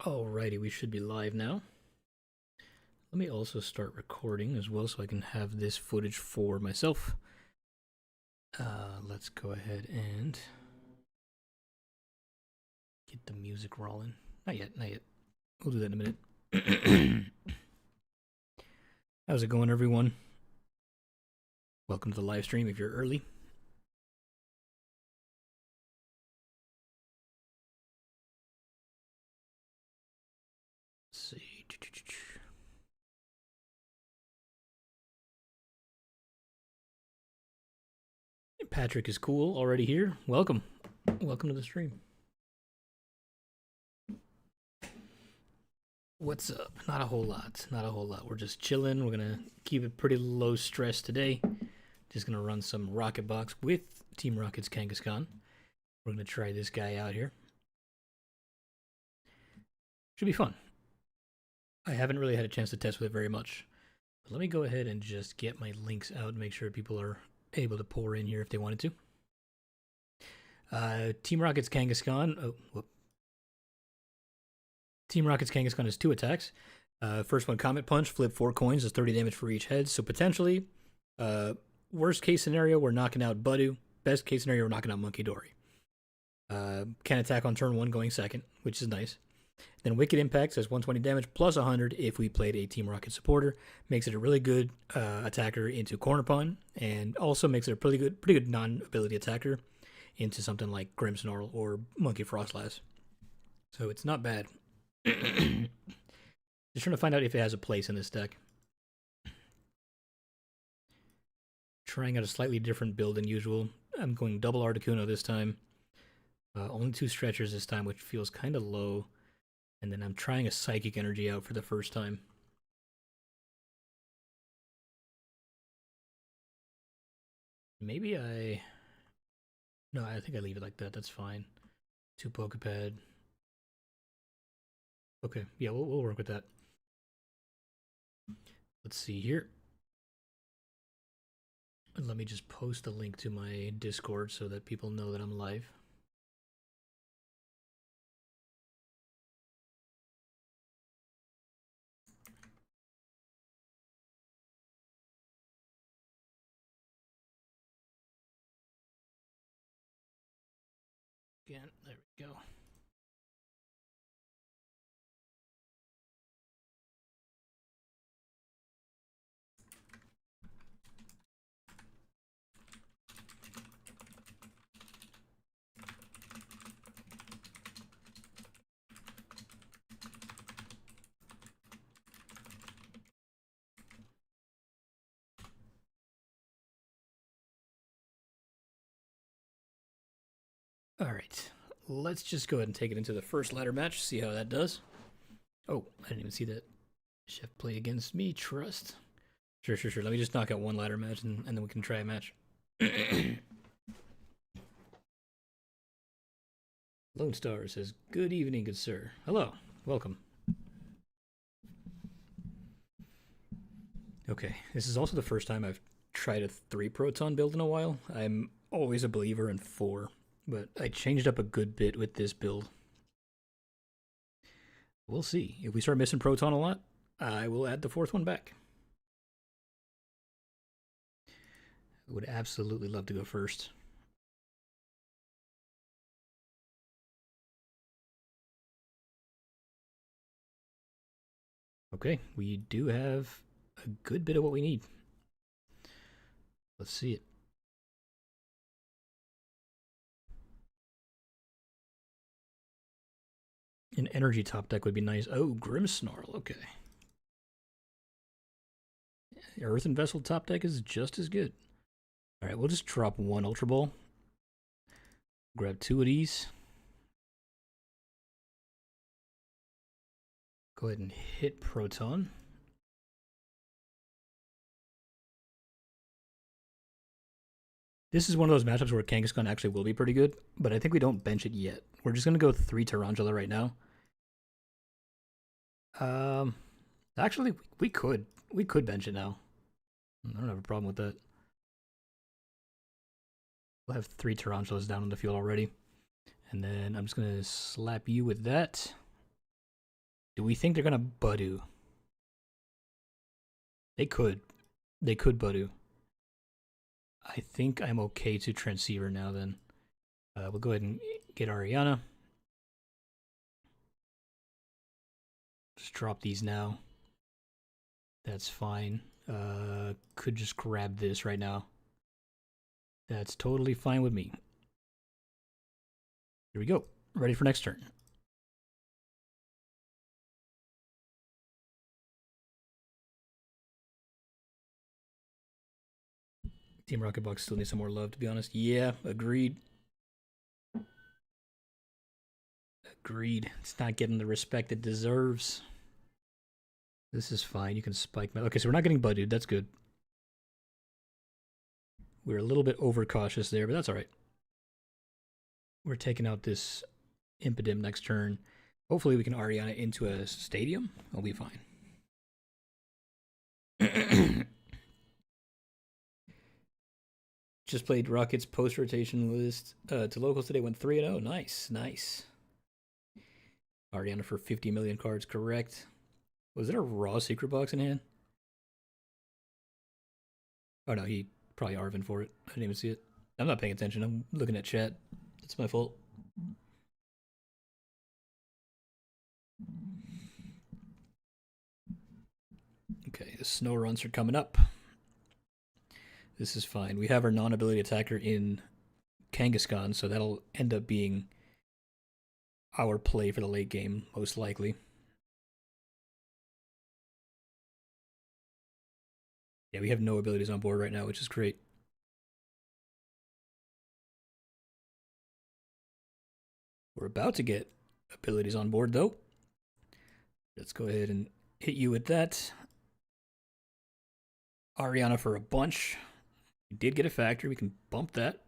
Alrighty, we should be live now. Let me also start recording as well so I can have this footage for myself. Let's go ahead and get the music rolling. Not yet. We'll do that in a minute. How's it going, everyone? Welcome to the live stream if you're early. Let's see. Patrick is cool already here. Welcome to the stream. What's up? Not a whole lot. We're just chilling. We're gonna keep it pretty low stress today. Just gonna run some Rocket Box with Team Rocket's Kangaskhan. We're gonna try this guy out here. Should be fun. I haven't really had a chance to test with it very much. But let me go ahead and just get my links out and make sure people are able to pour in here if they wanted to. Team Rocket's Kangaskhan. Team Rocket's Kangaskhan has 2 attacks. First one, Comet Punch, flip 4 coins, does 30 damage for each head. So potentially, worst case scenario, we're knocking out Budu. Best case scenario, we're knocking out Monkey Dory. Can attack on turn 1 going second, which is nice. Then Wicked Impact says 120 damage plus 100 if we played a Team Rocket supporter. Makes it a really good attacker into Corner Pawn, and also makes it a pretty good non-ability attacker into something like Grimmsnarl or Monkey Frostlass. So it's not bad. Just trying to find out if it has a place in this deck. Trying out a slightly different build than usual. I'm going double Articuno this time. Only 2 stretchers this time, which feels kind of low. And then I'm trying a Psychic Energy out for the first time. Maybe No, I think I leave it like that. That's fine. 2 Pokepad. Okay, yeah, we'll work with that. Let's see here. Let me just post a link to my Discord so that people know that I'm live. Again, there we go. All right, let's just go ahead and take it into the first ladder match, see how that does. Oh, I didn't even see that. Chef play against me, trust. Sure. Let me just knock out 1 ladder match and then we can try a match. Lone Star says, good evening, good sir. Hello, welcome. Okay, this is also the first time I've tried a 3 proton build in a while. I'm always a believer in 4. But I changed up a good bit with this build. We'll see. If we start missing Proton a lot, I will add the 4th one back. I would absolutely love to go first. Okay, we do have a good bit of what we need. Let's see it. An energy top deck would be nice. Oh, Grimmsnarl, okay. Earthen Vessel top deck is just as good. Alright, we'll just drop 1 Ultra Ball. Grab 2 of these. Go ahead and hit Proton. This is one of those matchups where Kangaskhan actually will be pretty good, but I think we don't bench it yet. We're just going to go 3 Tarantula right now. Actually, we could bench it now. I don't have a problem with that. We'll have 3 Tarantulas down on the field already. And then I'm just going to slap you with that. Do we think they're gonna Budu? They could. They could Budu. I think I'm okay to Transceiver now then. We'll go ahead and get Ariana. Just drop these now. That's fine. Could just grab this right now. That's totally fine with me. Here we go. Ready for next turn. Team Rocket Box still needs some more love, to be honest. Yeah, agreed. Agreed. It's not getting the respect it deserves. This is fine. You can spike. Okay, so we're not getting Budded. That's good. We're a little bit overcautious there, but that's all right. We're taking out this Impidimp next turn. Hopefully we can Ariana into a stadium. I'll be fine. Just played Rockets post-rotation list to locals today. Went 3-0. Nice, nice. Ariana for 50 million cards, correct. Was there a raw secret box in hand? Oh no, he probably Arvin for it. I didn't even see it. I'm not paying attention. I'm looking at chat. That's my fault. Okay, the snow runs are coming up. This is fine. We have our non-ability attacker in Kangaskhan, so that'll end up being our play for the late game, most likely. Yeah, we have no abilities on board right now, which is great. We're about to get abilities on board, though. Let's go ahead and hit you with that. Ariana for a bunch. We did get a factory. We can bump that.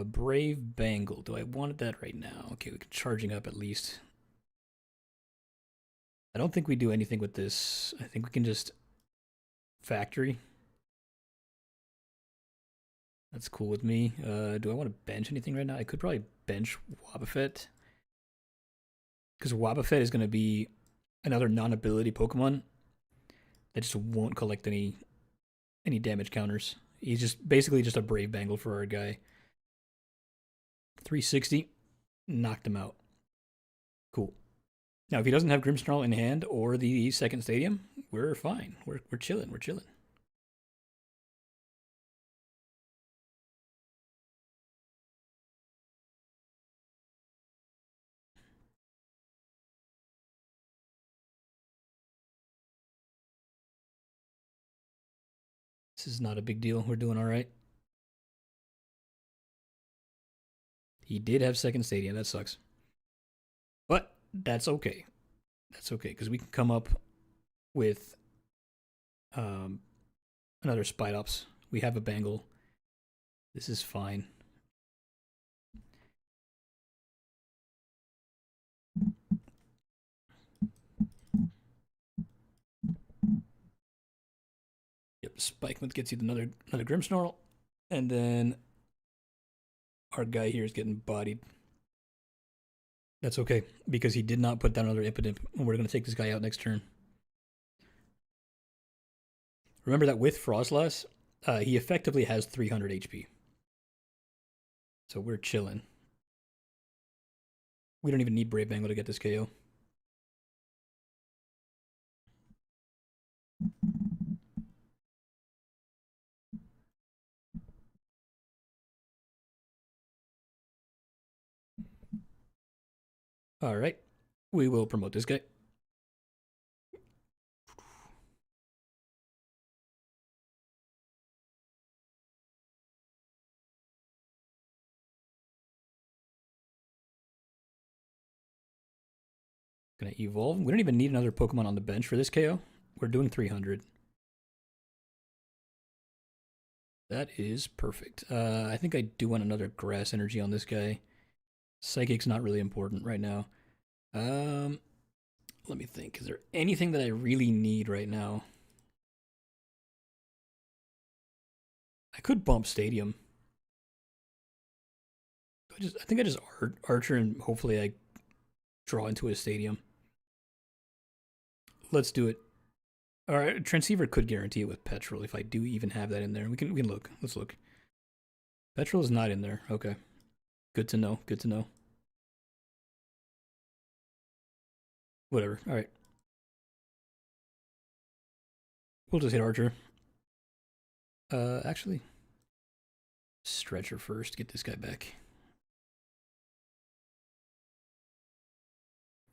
Brave Bangle. Do I want that right now? Okay, we can charging up at least. I don't think we do anything with this. I think we can just factory. That's cool with me. Do I want to bench anything right now? I could probably bench Wobbuffet. Because Wobbuffet is going to be another non-ability Pokemon that just won't collect any damage counters. He's just basically just a Brave Bangle for our guy. 360, knocked him out. Cool. Now, if he doesn't have Grimmsnarl in hand or the second stadium, we're fine. We're chilling. We're chilling. This is not a big deal. We're doing all right. He did have second stadium. That sucks. But that's okay. That's okay, because we can come up with another Spidops. We have a Bangle. This is fine. Yep, Spikeman gets you another Grimmsnarl. And then our guy here is getting bodied. That's okay, because he did not put down another Impidimp, and we're going to take this guy out next turn. Remember that with Frostlass, he effectively has 300 HP. So we're chilling. We don't even need Brave Bangle to get this KO. All right, we will promote this guy. Gonna evolve. We don't even need another Pokemon on the bench for this KO. We're doing 300. That is perfect. I think I do want another Grass Energy on this guy. Psychic's not really important right now. Let me think. Is there anything that I really need right now? I could bump Stadium. I think I just Archer and hopefully I draw into a Stadium. let's do it. All right, Transceiver could guarantee it with Petrol if I do even have that in there. We can look. Let's look. Petrol is not in there. Okay. Good to know. Good to know. Whatever. All right. We'll just hit Archer. Actually, Stretcher first. Get this guy back.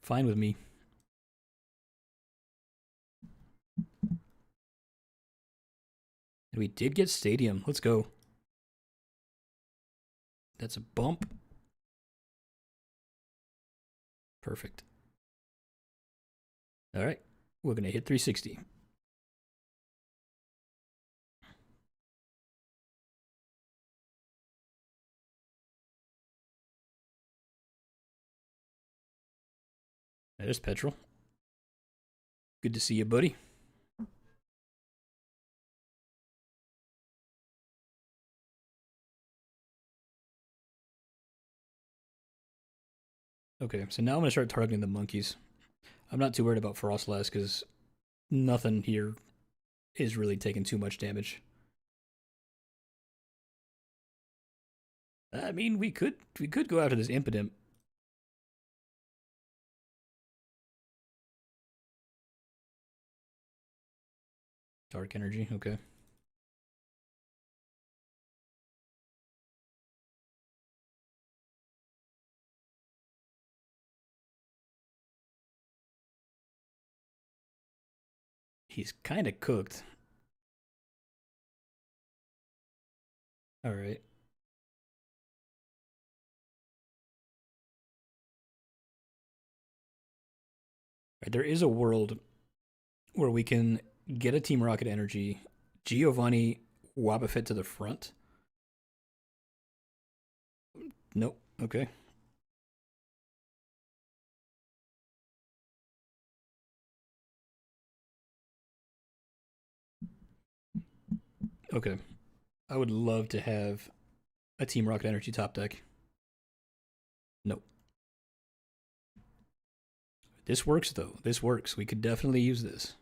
Fine with me. And we did get Stadium. Let's go. That's a bump. Perfect. All right. We're going to hit 360. There's Petrol. Good to see you, buddy. Okay, so now I'm going to start targeting the monkeys. I'm not too worried about Frostlass because nothing here is really taking too much damage. I mean, we could go after this Impidimp. Dark Energy, okay. He's kind of cooked. All right. There is a world where we can get a Team Rocket Energy, Giovanni Wobbuffet to the front. Nope. Okay. Okay. I would love to have a Team Rocket Energy top deck. Nope. This works, though. This works. We could definitely use this.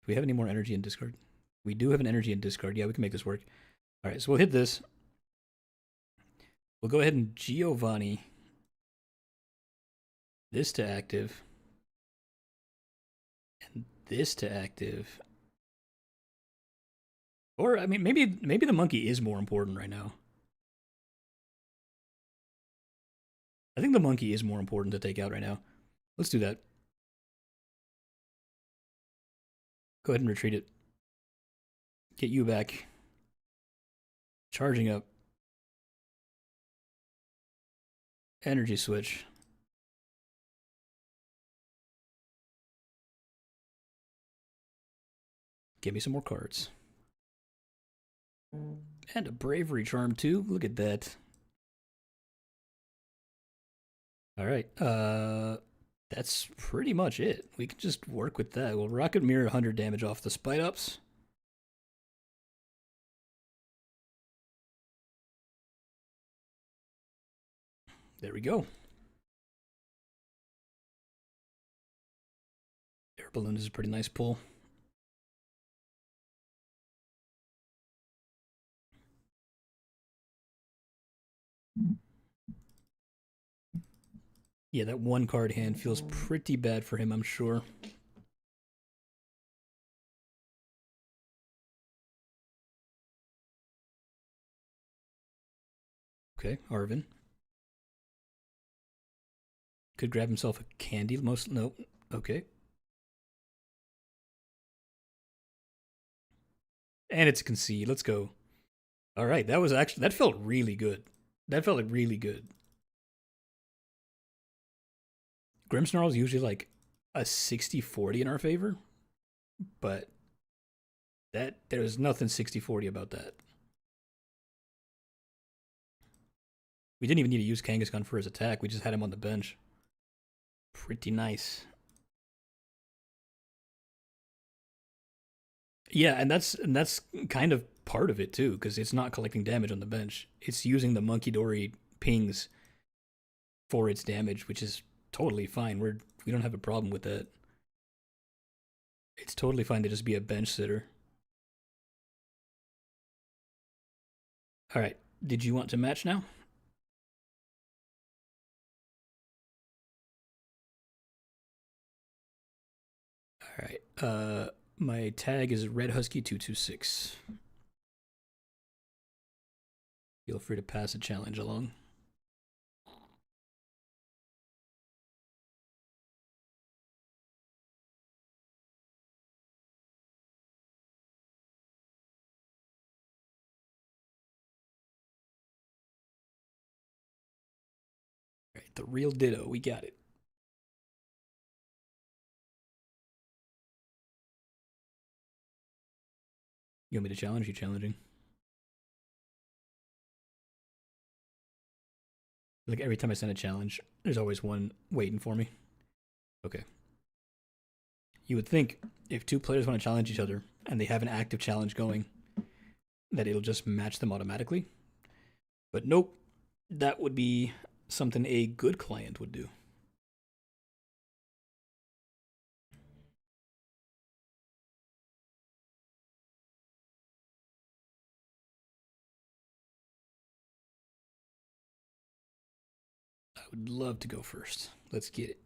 Do we have any more energy in discard? We do have an energy in discard. Yeah, we can make this work. All right, so we'll hit this. We'll go ahead and Giovanni this to active. And this to active. Or, I mean, maybe the monkey is more important right now. I think the monkey is more important to take out right now. Let's do that. Go ahead and retreat it. Get you back. Charging up. Energy switch. Give me some more cards. And a bravery charm too. Look at that. All right. That's pretty much it. We can just work with that. We'll Rocket Mirror 100 damage off the Spite Ups. There we go. Air Balloon is a pretty nice pull. Yeah, that one card hand feels pretty bad for him, I'm sure. Okay, Arvin. Could grab himself a candy. Nope. Okay. And it's a concede. Let's go. All right, that felt really good. That felt like really good. Grimmsnarl is usually like a 60-40 in our favor, but there's nothing 60-40 about that. We didn't even need to use Kangaskhan for his attack. We just had him on the bench. Pretty nice. Yeah, and that's kind of part of it too, because it's not collecting damage on the bench. It's using the Monkey Dory pings for its damage, which is totally fine. We're We don't have a problem with that. It's totally fine to just be a bench sitter. All right. Did you want to match now? All right. My tag is Red Husky 226. Feel free to pass a challenge along. All right, the real Ditto. We got it. You want me to challenge? You challenging? Like every time I send a challenge, there's always one waiting for me. Okay. You would think if two players want to challenge each other and they have an active challenge going, that it'll just match them automatically. But nope. That would be something a good client would do. I would love to go first. Let's get it.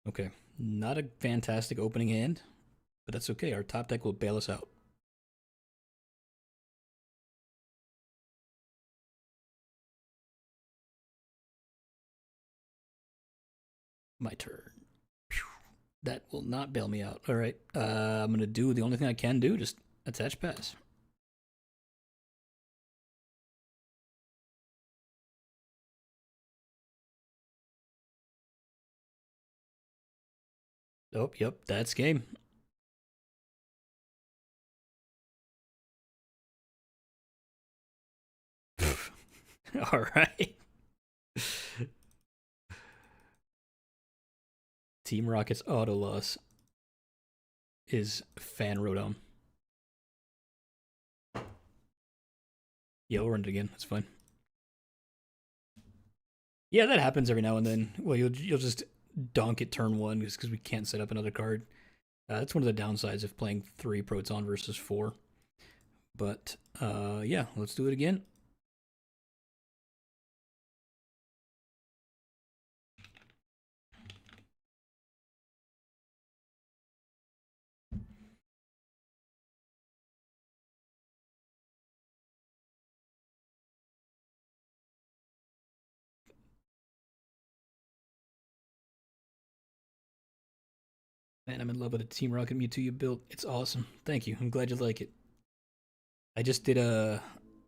Okay, not a fantastic opening hand, but that's okay. Our top deck will bail us out. My turn. That will not bail me out. All right, I'm going to do the only thing I can do, just attach pass. Oh, yep, that's game. All right. Team Rocket's auto loss is Fan Rodom. Yeah, we'll run it again. That's fine. Yeah, that happens every now and then. Well, you'll just donk it turn one just because we can't set up another card. That's one of the downsides of playing 3 Proton versus 4. But yeah, let's do it again. Man, I'm in love with the Team Rocket Mewtwo you built. It's awesome. Thank you. I'm glad you like it. I just did a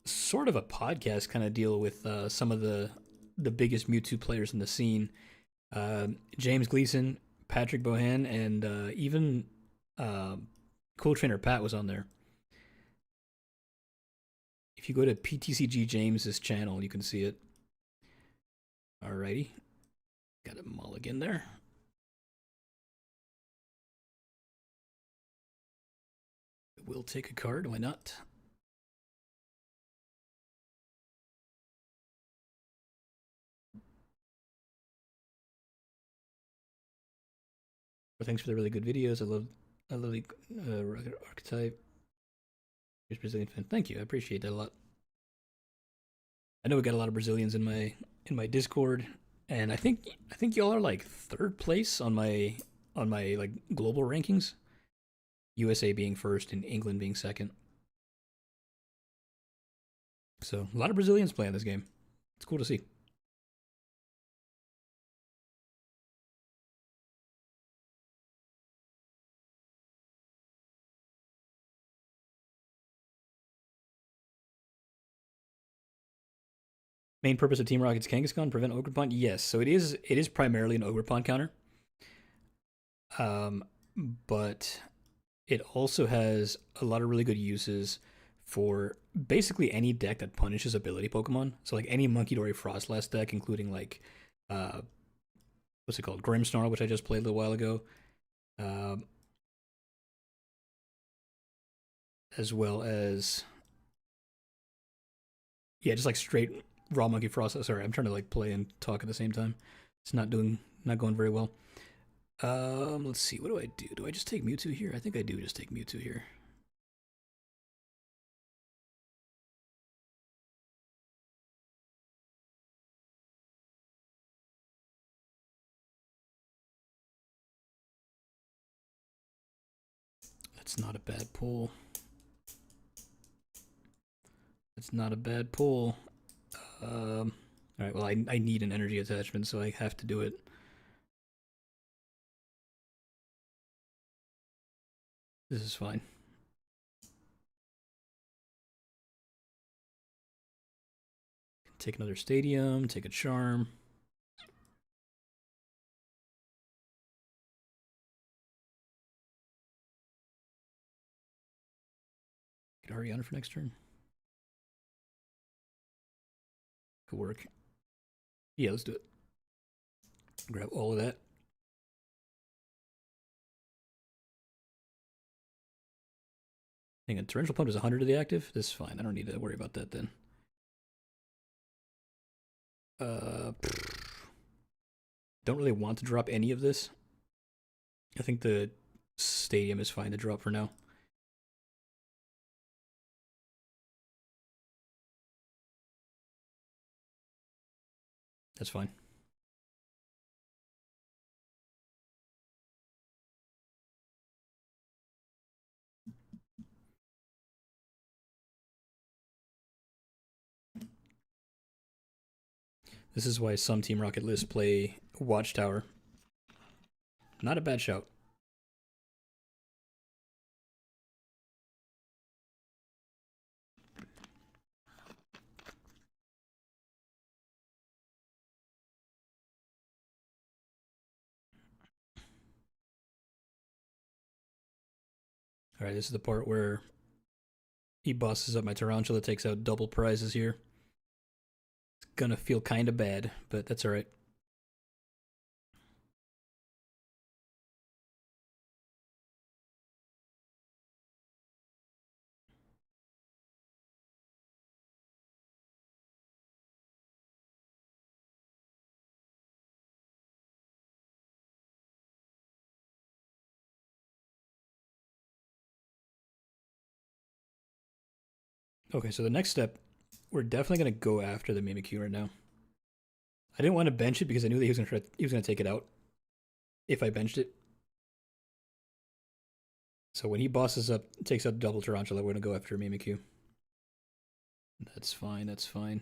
sort of a podcast kind of deal with some of the biggest Mewtwo players in the scene. James Gleason, Patrick Bohan, and even Cool Trainer Pat was on there. If you go to PTCG James's channel, you can see it. Alrighty. Got a mulligan there. We'll take a card, why not? Well, thanks for the really good videos. I love the archetype. Here's Brazilian fan. Thank you. I appreciate that a lot. I know we got a lot of Brazilians in my Discord, and I think y'all are like 3rd place on my like global rankings. USA being 1st and England being 2nd. So a lot of Brazilians playing this game. It's cool to see. Main purpose of Team Rocket's Kangaskhan, prevent Ogerpon? Yes, so it is primarily an Ogerpon counter. But it also has a lot of really good uses for basically any deck that punishes ability Pokemon. So like any Monkey Dory Frostlass deck, including like what's it called? Grimmsnarl, which I just played a little while ago. as well as yeah, just like straight raw monkey frost. Sorry, I'm trying to like play and talk at the same time. It's not going very well. Let's see. What do I do? Do I just take Mewtwo here? I think I do just take Mewtwo here. That's not a bad pull. That's not a bad pull. All right. Well, I need an energy attachment, so I have to do it. This is fine. Take another stadium. Take a charm. Get Ariana for next turn. Could work. Yeah, let's do it. Grab all of that. Hang on, Torrential Pump is 100 to the active? This is fine. I don't need to worry about that then. Don't really want to drop any of this. I think the stadium is fine to drop for now. That's fine. This is why some Team Rocket lists play Watchtower. Not a bad shout. All right, this is the part where he bosses up my Tarantula, takes out double prizes here. It's gonna feel kind of bad, but that's all right. Okay, so the next step, we're definitely gonna go after the Mimikyu right now. I didn't want to bench it because I knew that he was gonna take it out if I benched it. So when he bosses up, takes out double Tarantula, we're gonna go after Mimikyu. That's fine. That's fine.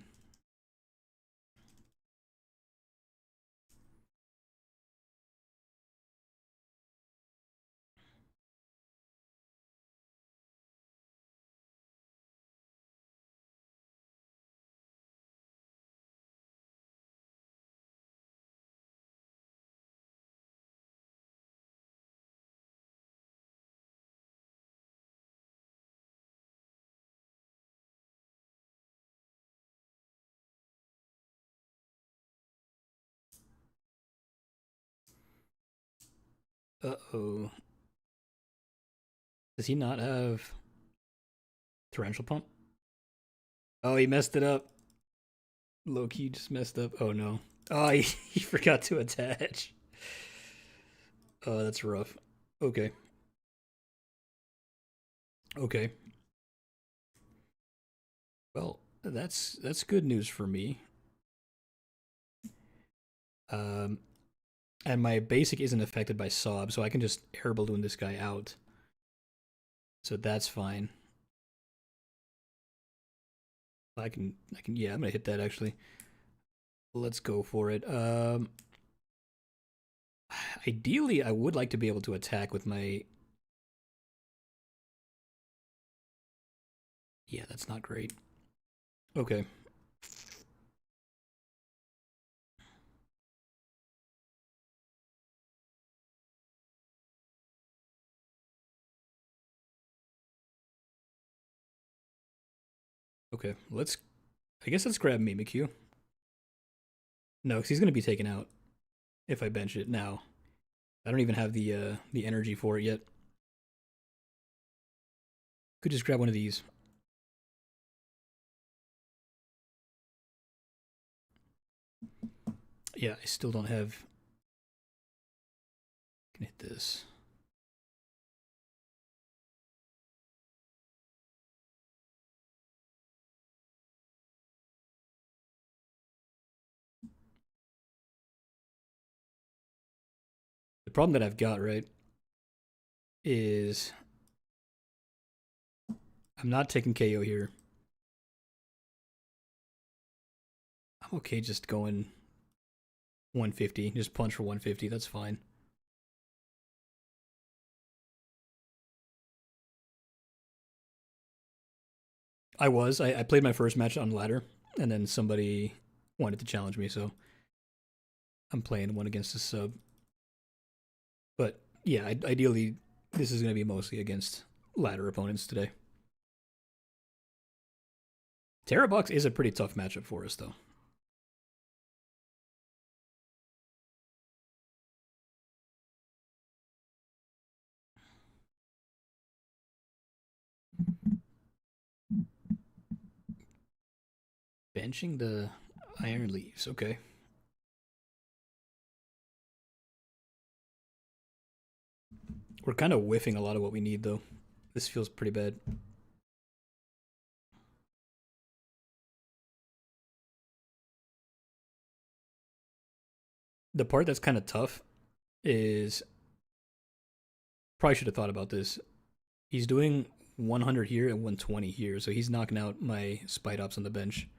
Uh-oh. Does he not have Torrential Pump? Oh, he messed it up. Low-key just messed up. Oh, no. Oh, he forgot to attach. Oh, that's rough. Okay. Okay. Well, that's good news for me. Um, and my basic isn't affected by Sob, so I can just air balloon this guy out. So that's fine. Yeah, I'm gonna hit that actually. Let's go for it. Ideally, I would like to be able to attack with my. Yeah, that's not great. Okay. Okay, I guess let's grab Mimikyu. No, because he's gonna be taken out if I bench it now. I don't even have the energy for it yet. Could just grab one of these. Yeah, I still don't have. Can hit this. The problem that I've got, right, is I'm not taking KO here. I'm okay just going 150. Just punch for 150. That's fine. I played my first match on ladder, and then somebody wanted to challenge me, so I'm playing one against a sub. But yeah, ideally, this is going to be mostly against ladder opponents today. Terrabox is a pretty tough matchup for us, though. Benching the Iron Leaves, okay. We're kind of whiffing a lot of what we need, though. This feels pretty bad. The part that's kind of tough is probably should have thought about this. He's doing 100 here and 120 here, so he's knocking out my Spite Ops on the bench.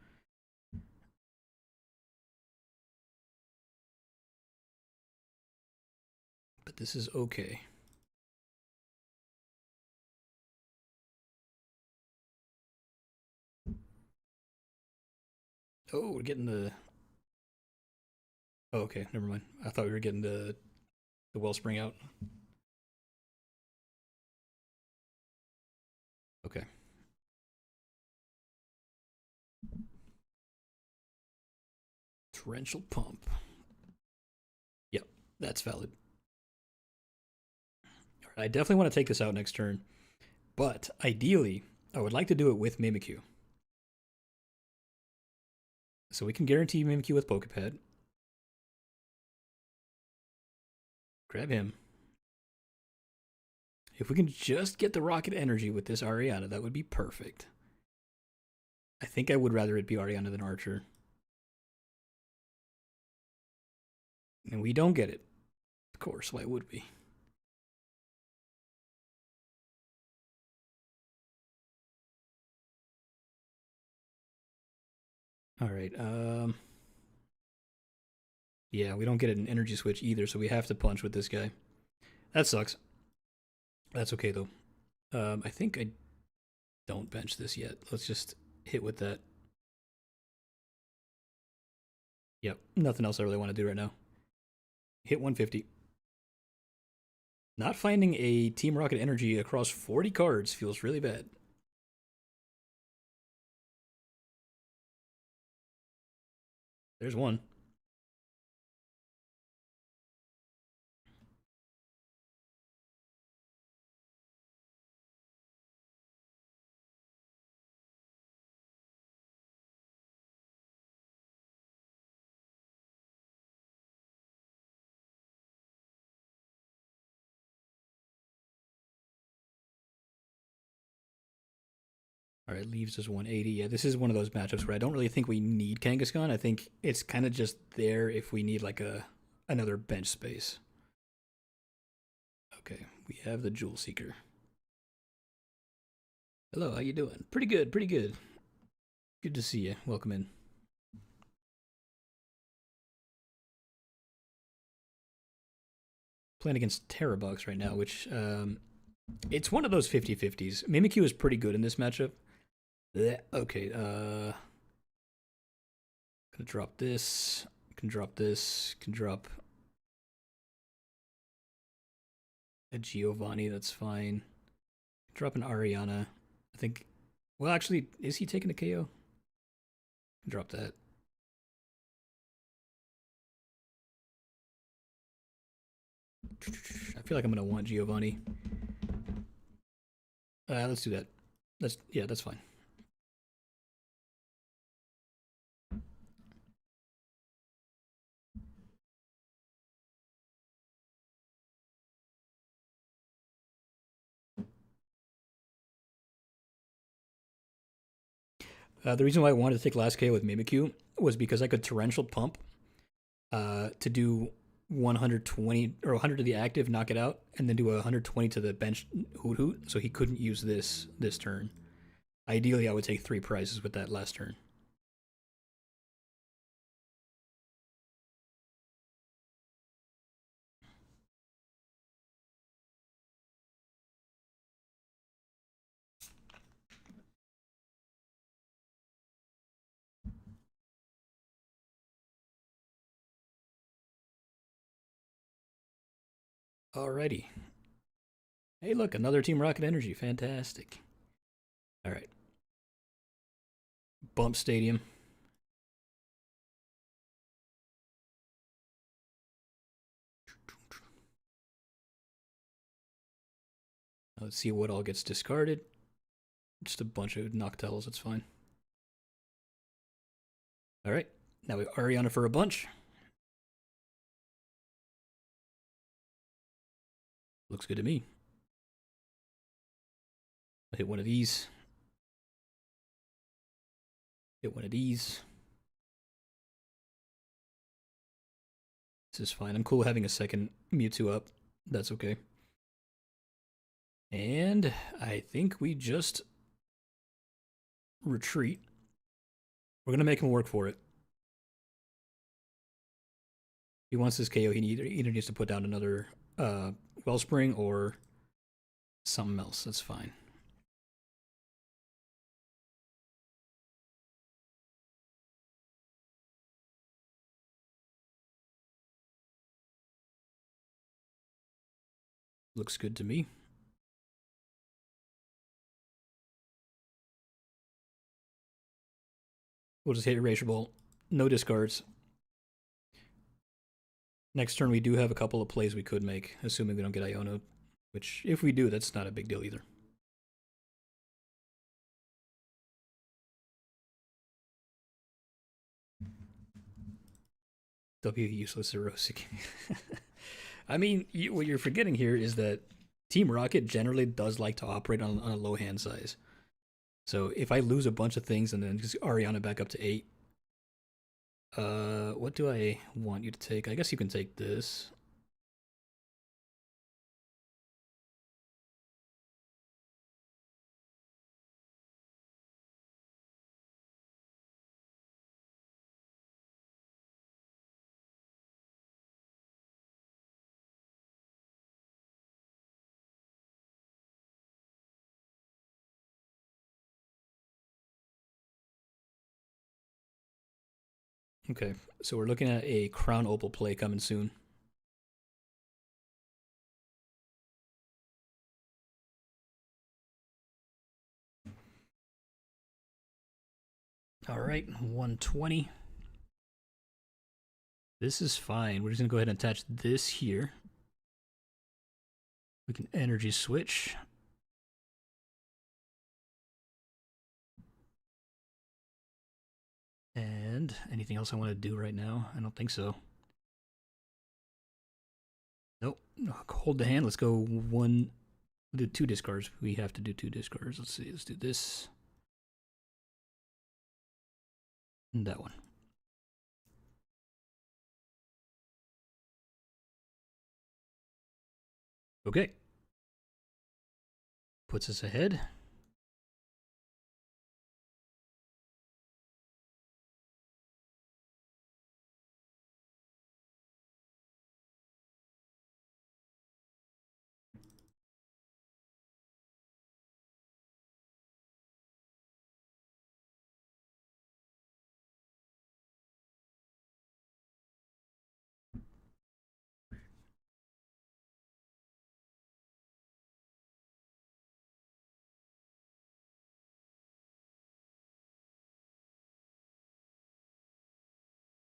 But this is okay. Oh, we're getting the... Oh, okay, never mind. I thought we were getting the Wellspring out. Okay. Torrential Pump. Yep, that's valid. All right, I definitely want to take this out next turn, but ideally, I would like to do it with Mimikyu. So we can guarantee Mimikyu with Pokepad. Grab him. If we can just get the Rocket Energy with this Ariana, that would be perfect. I think I would rather it be Ariana than Archer. And we don't get it. Of course, why would we? All right. Yeah, we don't get an energy switch either, so we have to punch with this guy. That sucks. That's okay though. I think I don't bench this yet. Let's just hit with that. Yep, nothing else I really want to do right now. Hit 150. Not finding a Team Rocket Energy across 40 cards feels really bad. There's one. All right, leaves us 180. Yeah, this is one of those matchups where I don't really think we need Kangaskhan. I think it's kind of just there if we need like another bench space. Okay, we have the Jewel Seeker. Hello, how you doing? Pretty good, pretty good. Good to see you. Welcome in. Playing against Terrabox right now, which it's one of those 50-50s. Mimikyu is pretty good in this matchup. Blech. Okay, gonna drop this. Can drop this. Can drop a Giovanni. That's fine. Drop an Ariana. I think. Well, actually, is he taking a KO? Can drop that. I feel like I'm gonna want Giovanni. Let's do that. That's fine. The reason why I wanted to take last KO with Mimikyu was because I could torrential pump to do 120 or 100 to the active, knock it out, and then do 120 to the bench Hoot Hoot, so he couldn't use this turn. Ideally, I would take 3 prizes with that last turn. Alrighty. Hey, look, another Team Rocket Energy. Fantastic. All right. Bump Stadium. Let's see what all gets discarded. Just a bunch of Noctells, that's fine. All right. Now we Ariana for a bunch. Looks good to me. I'll hit one of these. Hit one of these. This is fine. I'm cool having a second Mewtwo up. That's okay. And I think we just retreat. We're going to make him work for it. If he wants this KO, he either needs to put down another Wellspring or something else. That's fine. Looks good to me. We'll just hit Erasure Bolt. No discards. Next turn, we do have a couple of plays we could make, assuming we don't get Iono, which, if we do, that's not a big deal either. W useless Erosic. I mean, what you're forgetting here is that Team Rocket generally does like to operate on a low hand size. So if I lose a bunch of things and then just Ariana back up to 8, what do I want you to take? I guess you can take this. Okay, so we're looking at a Crown Opal play coming soon. All right, 120. This is fine. We're just going to go ahead and attach this here. We can energy switch. And anything else I want to do right now? I don't think so. Nope. Hold the hand. Let's go one. We'll do 2 discards. We have to do 2 discards. Let's see. Let's do this. And that one. Okay. Puts us ahead.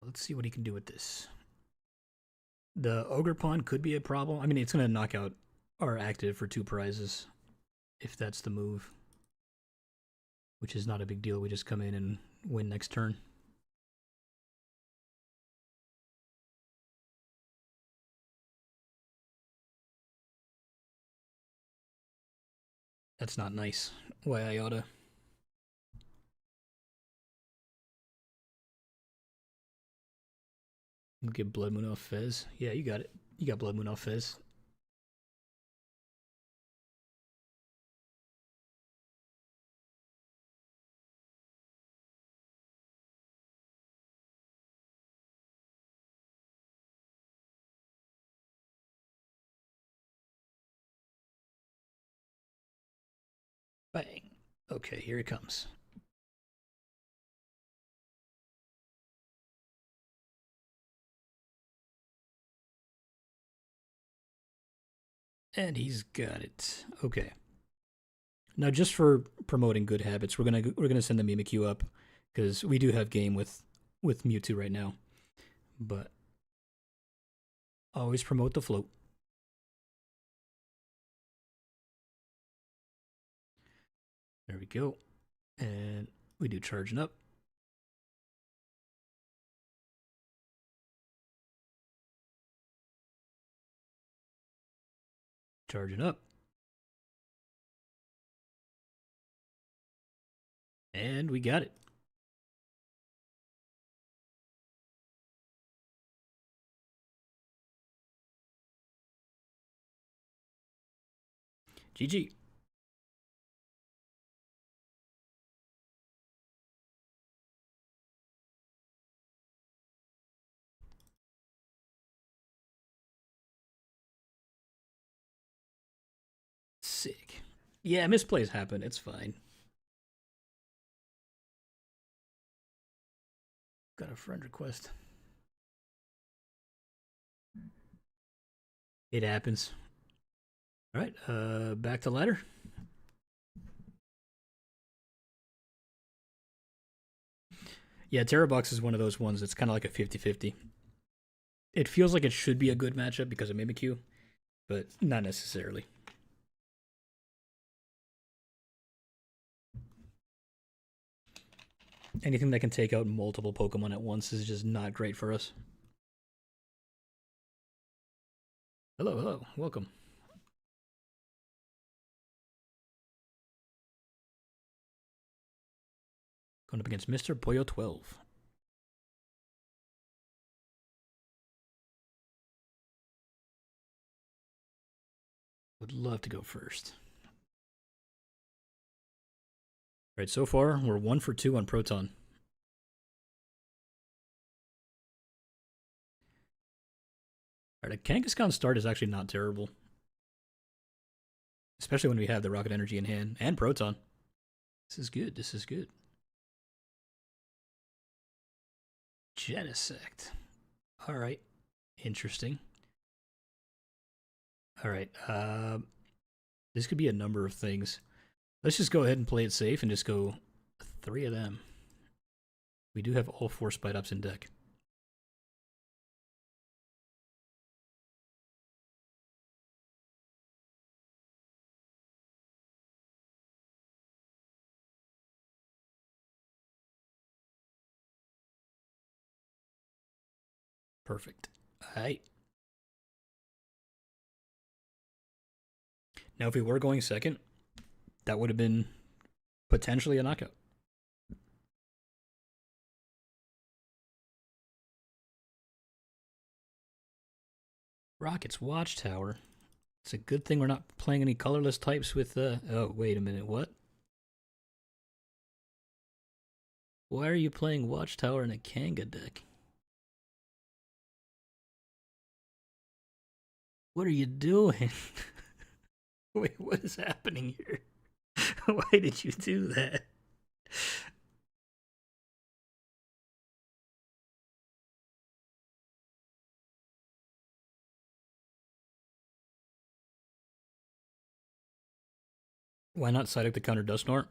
Let's see what he can do with this. The Ogre Pawn could be a problem. I mean, it's going to knock out our active for 2 prizes, if that's the move. which is not a big deal. We just come in and win next turn. That's not nice. Why I oughta. Get Blood Moon off Fez. Yeah, you got it. You got Blood Moon off Fez. Bang. Okay, here it comes. And he's got it. Okay. Now, just for promoting good habits, we're gonna send the Mimikyu up because we do have game with Mewtwo right now. But always promote the float. There we go. And we do charging up. Charging up. And we got it. GG. Sick. Yeah, misplays happen. It's fine. Got a friend request. It happens. All right, back to ladder. Yeah, Terra Box is one of those ones that's kind of like a 50-50. It feels like it should be a good matchup because of Mimikyu, but not necessarily. Anything that can take out multiple Pokemon at once is just not great for us. Hello, hello, welcome. Going up against Mr. Pollo 12. Would love to go first. All right, so far we're 1 for 2 on Proton. All right, a Kangaskhan start is actually not terrible. Especially when we have the Rocket Energy in hand and Proton. This is good, this is good. Genesect. All right, interesting. All right, this could be a number of things. Let's just go ahead and play it safe and just go 3 of them. We do have all 4 Spite Ups in deck. Perfect. All right. Now, if we were going second, that would have been potentially a knockout. Rocket's Watchtower. It's a good thing we're not playing any colorless types with oh, wait a minute, what? Why are you playing Watchtower in a Kanga deck? What are you doing? Wait, what is happening here? Why did you do that? Why not Psyduck to counter Dusknoir?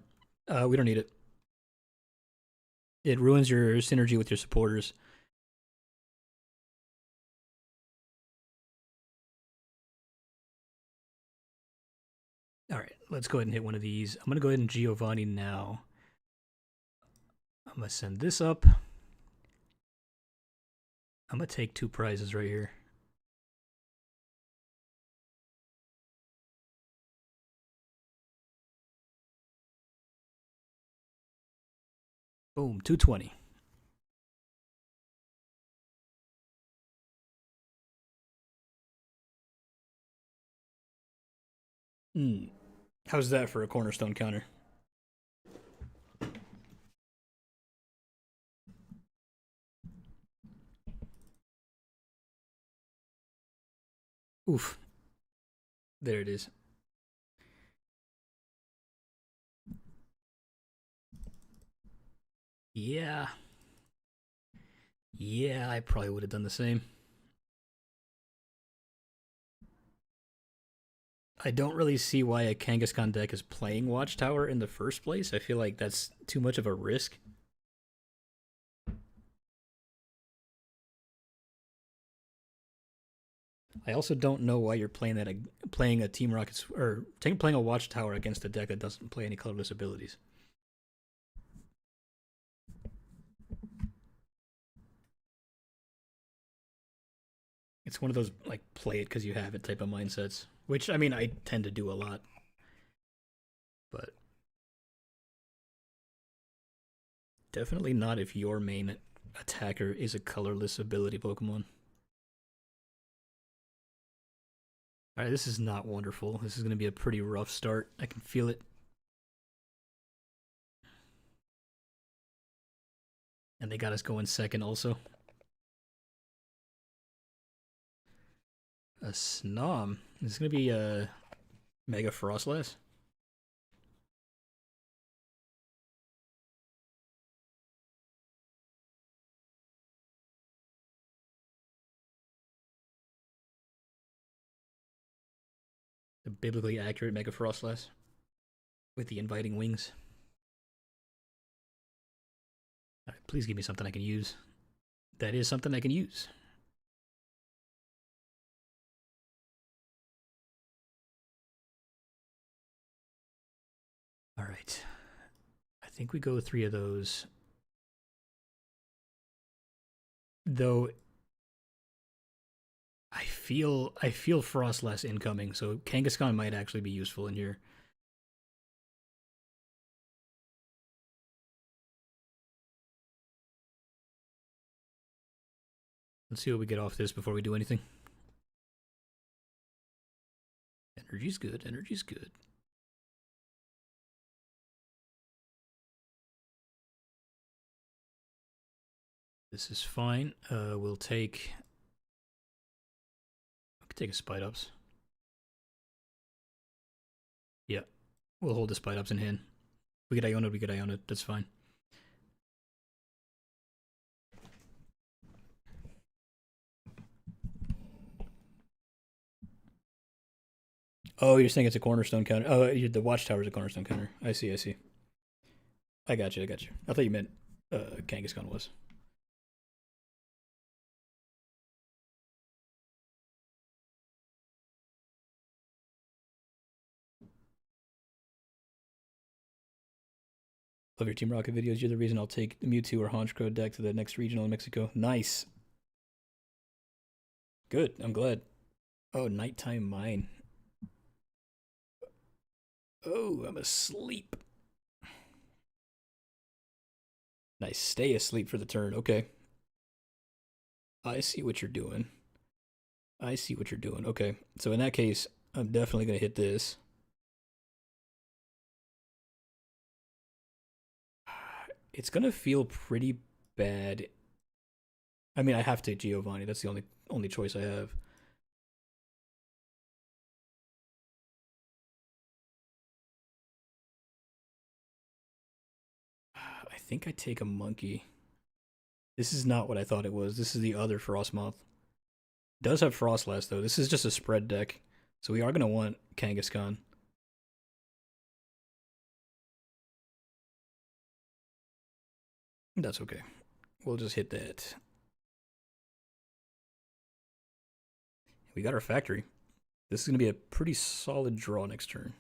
We don't need it. It ruins your synergy with your supporters. All right, let's go ahead and hit one of these. I'm going to go ahead and Giovanni now. I'm going to send this up. I'm going to take 2 prizes right here. Boom, 220. How's that for a cornerstone counter? Oof. There it is. Yeah. Yeah, I probably would have done the same. I don't really see why a Kangaskhan deck is playing Watchtower in the first place. I feel like that's too much of a risk. I also don't know why you're playing playing a Team Rockets or playing a Watchtower against a deck that doesn't play any colorless abilities. It's one of those like play it because you have it type of mindsets, which I mean I tend to do a lot, but definitely not if your main attacker is a colorless ability Pokemon. Alright, this is not wonderful. This is going to be a pretty rough start. I can feel it. And they got us going second also. A Snom. This is going to be a Mega Frostlass. The biblically accurate Mega Frostlass with the inviting wings. Right, please give me something I can use. That is something I can use. All right. I think we go 3 of those. Though I feel Frostlass incoming, so Kangaskhan might actually be useful in here. Let's see what we get off this before we do anything. Energy's good. Energy's good. This is fine. We'll take... I could take a Spite Ups. Yeah. We'll hold the Spite Ups in hand. We get Iona, we get Iona. That's fine. Oh, you're saying it's a cornerstone counter. Oh, the Watchtower's a cornerstone counter. I see, I see. I got you, I got you. I thought you meant Kangaskhan was. Love your Team Rocket videos. You're the reason I'll take the Mewtwo or Honchkrow deck to the next regional in Mexico. Nice. Good, I'm glad. Oh, Nighttime Mine. Oh, I'm asleep. Nice, stay asleep for the turn. Okay. I see what you're doing. I see what you're doing. Okay, so in that case, I'm definitely going to hit this. It's going to feel pretty bad. I mean, I have to Giovanni. That's the only choice I have. I think I take a monkey. This is not what I thought it was. This is the other Frostmoth. It does have Frostlass, though. This is just a spread deck. So we are going to want Kangaskhan. That's okay. We'll just hit that. We got our factory. This is going to be a pretty solid draw next turn.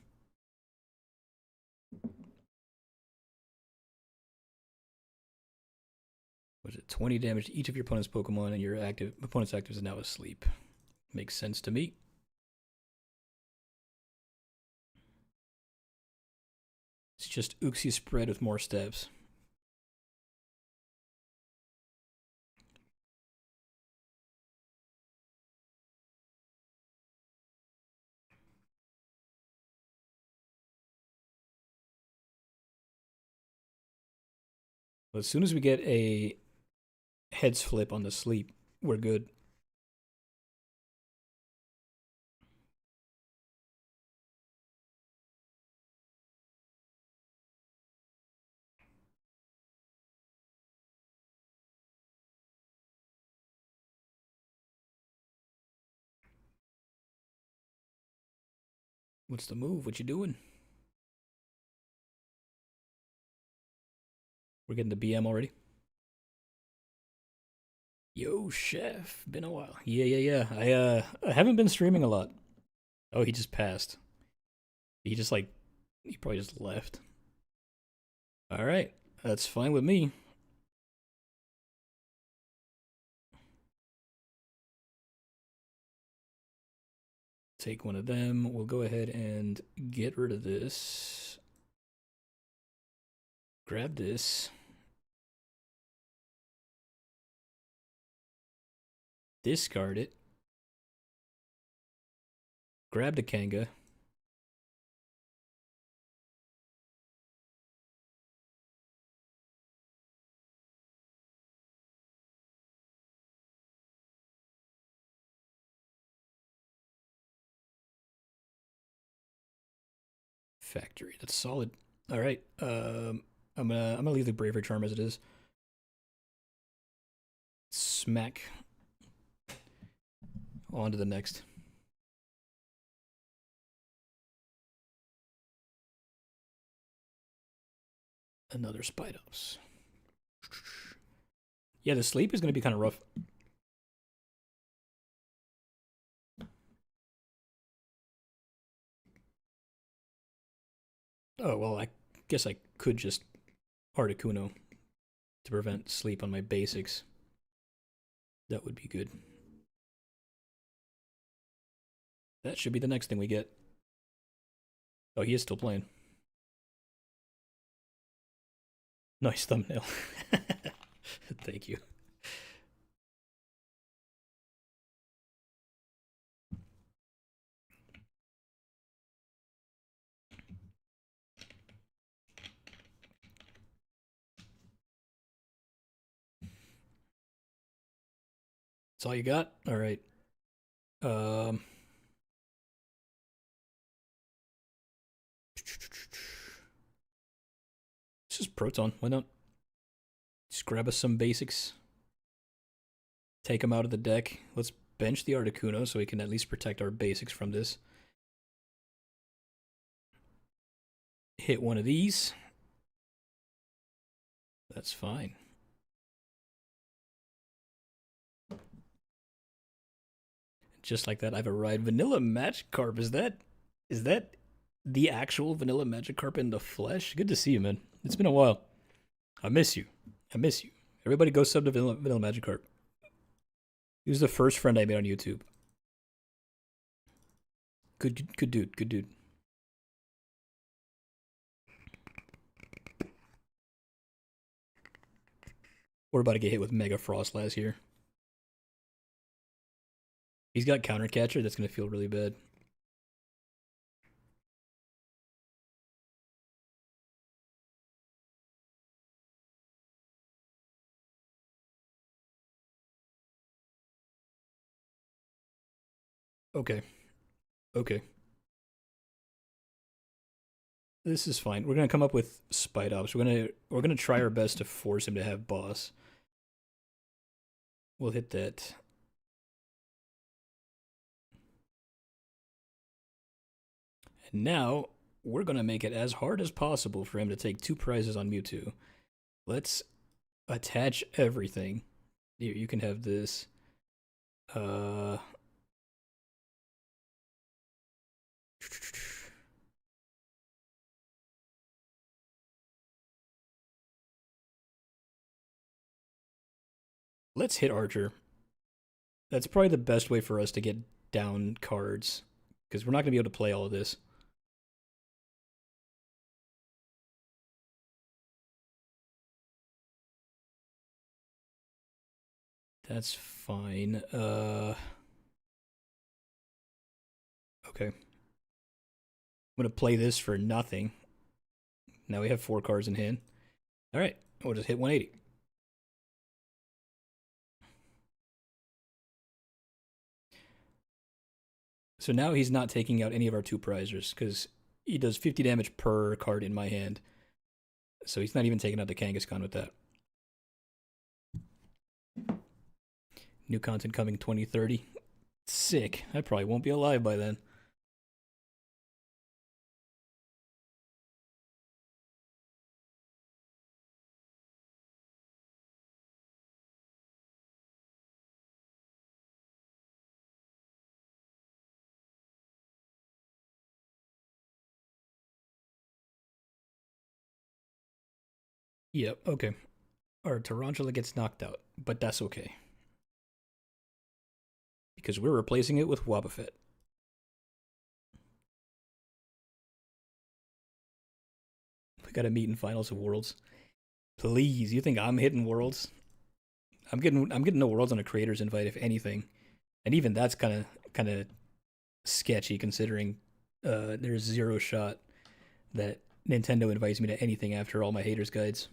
Was it 20 damage to each of your opponent's Pokemon, and your opponent's active is now asleep. Makes sense to me. It's just Uxie spread with more steps. As soon as we get a heads flip on the sleep, we're good. What's the move? What you doing? We're getting the BM already. Yo, chef, been a while. Yeah. I haven't been streaming a lot. Oh, he just passed. He probably just left. All right, that's fine with me. Take one of them. We'll go ahead and get rid of this. Grab this. Discard it. Grab the Kanga. Factory. That's solid. All right. I'm gonna leave the Bravery Charm as it is. Smack. On to the next. Another Spidops. Yeah, the sleep is gonna be kind of rough. Oh, well, I guess I could just Articuno to prevent sleep on my basics. That would be good. That should be the next thing we get. Oh, he is still playing. Nice thumbnail. Thank you. That's all you got? All right. This is Proton. Why not? Just grab us some basics. Take them out of the deck. Let's bench the Articuno so we can at least protect our basics from this. Hit one of these. That's fine. Just like that, I've arrived. Vanilla Magikarp, is that the actual Vanilla Magikarp in the flesh? Good to see you, man. It's been a while. I miss you. Everybody go sub to Vanilla Magikarp. He was the first friend I made on YouTube. Good dude. We're about to get hit with Mega Frost last year. He's got Counter Catcher. That's going to feel really bad. Okay. This is fine. We're gonna come up with Spidops. We're gonna try our best to force him to have boss. We'll hit that. And now we're gonna make it as hard as possible for him to take 2 prizes on Mewtwo. Let's attach everything. Here, you can have this. Let's hit Archer. That's probably the best way for us to get down cards, because we're not going to be able to play all of this. That's fine. Okay. I'm going to play this for nothing. Now we have 4 cards in hand. All right, we'll just hit 180. So now he's not taking out any of our 2 prizers, because he does 50 damage per card in my hand. So he's not even taking out the Kangaskhan with that. New content coming 2030. Sick. I probably won't be alive by then. Yep, okay. Our Tarantula gets knocked out, but that's okay. Because we're replacing it with Wobbuffet. We gotta meet in Finals of Worlds. Please, you think I'm hitting Worlds? I'm getting no Worlds on a creator's invite, if anything. And even that's kinda sketchy, considering there's 0 shot that Nintendo invites me to anything after all my haters guides.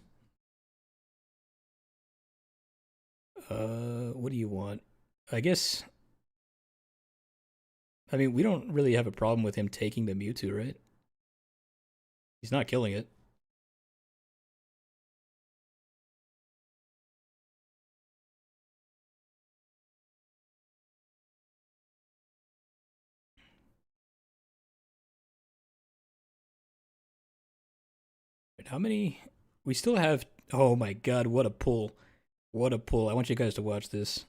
What do you want? I guess, I mean, we don't really have a problem with him taking the Mewtwo, right? He's not killing it. How many? We still have. Oh my god, what a pull. What a pull. I want you guys to watch this.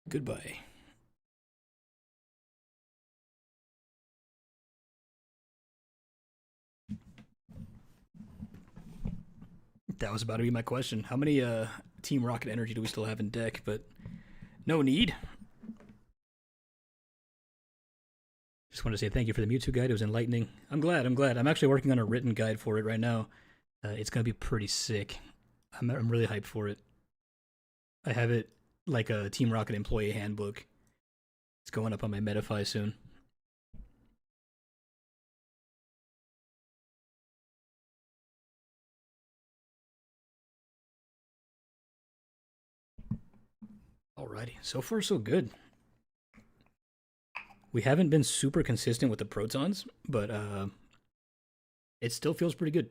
Goodbye. That was about to be my question. How many Team Rocket energy do we still have in deck? But no need. Just want to say thank you for the Mewtwo guide. It was enlightening. I'm glad. I'm actually working on a written guide for it right now. It's gonna be pretty sick. I'm really hyped for it. I have it like a Team Rocket employee handbook. It's going up on my Metafy soon. Alrighty, so far so good. We haven't been super consistent with the protons, but it still feels pretty good.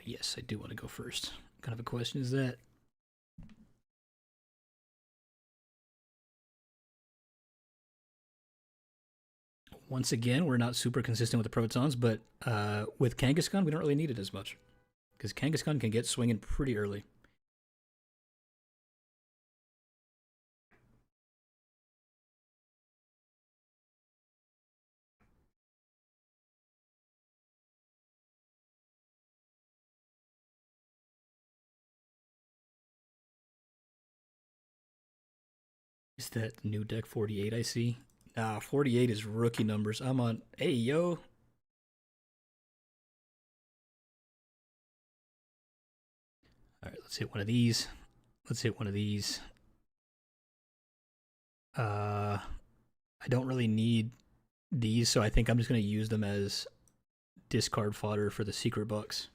Yes, I do want to go first. What kind of a question is that? Once again, we're not super consistent with the protons, but with Kangaskhan, we don't really need it as much. Because Kangaskhan can get swinging pretty early. Is that new deck 48 I see? Nah, 48 is rookie numbers. I'm on. Hey, yo. Alright, let's hit one of these. Let's hit one of these. I don't really need these, so I think I'm just going to use them as discard fodder for the secret bucks.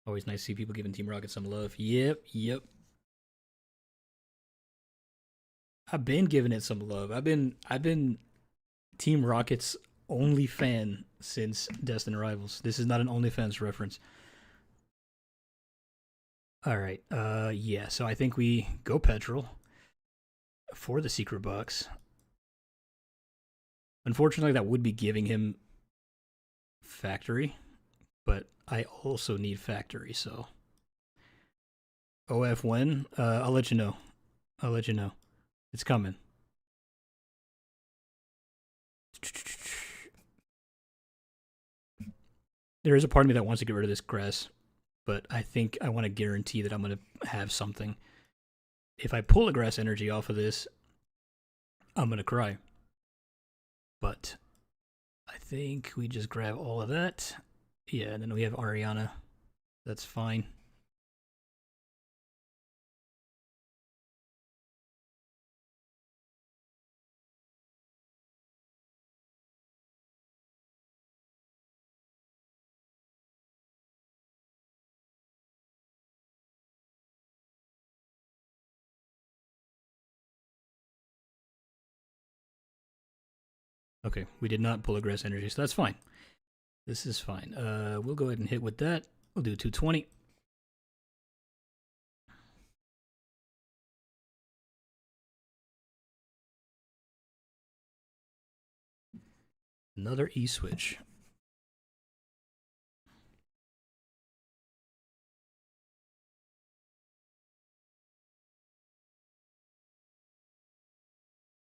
Always nice to see people giving Team Rocket some love. Yep. I've been giving it some love. I've been Team Rocket's only fan since Destined Rivals. This is not an OnlyFans reference. All right. Yeah. So I think we go petrol for the secret box. Unfortunately, that would be giving him factory, but I also need factory. So OF when? I'll let you know. I'll let you know. It's coming. There is a part of me that wants to get rid of this grass, but I think I want to guarantee that I'm going to have something. If I pull a grass energy off of this, I'm going to cry. But I think we just grab all of that. Yeah, and then we have Ariana. That's fine. Okay, we did not pull a grass energy, so that's fine. This is fine. We'll go ahead and hit with that. We'll do 220. Another E switch.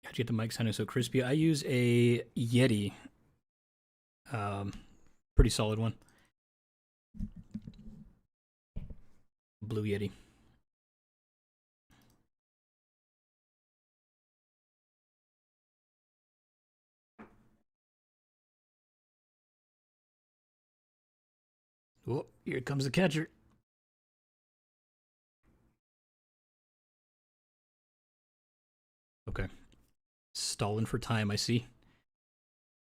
How'd you get the mic sounding so crispy? I use a Yeti. Pretty solid one. Blue Yeti. Oh, here comes the catcher. Okay. Stalling for time, I see.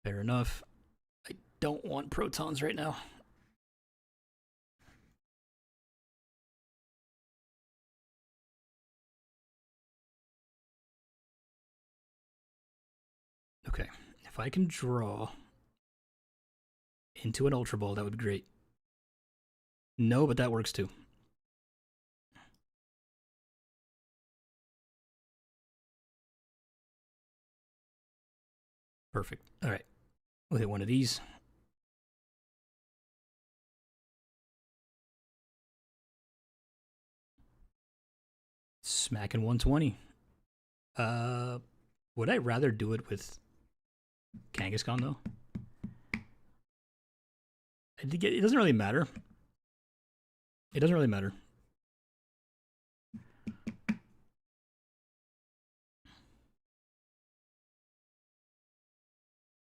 Fair enough. I don't want protons right now. Okay. If I can draw into an Ultra Ball, that would be great. No, but that works too. Perfect. All right. We'll hit one of these. Smacking 120. Would I rather do it with Kangaskhan though? I think it doesn't really matter. It doesn't really matter.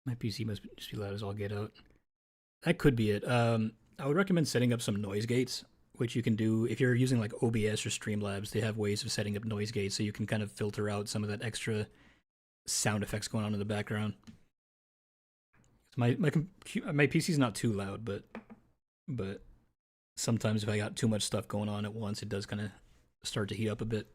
My PC must just be loud as all get out. That could be it. I would recommend setting up some noise gates, which you can do if you're using like OBS or Streamlabs. They have ways of setting up noise gates so you can kind of filter out some of that extra sound effects going on in the background. My PC's not too loud, but sometimes if I got too much stuff going on at once, it does kind of start to heat up a bit.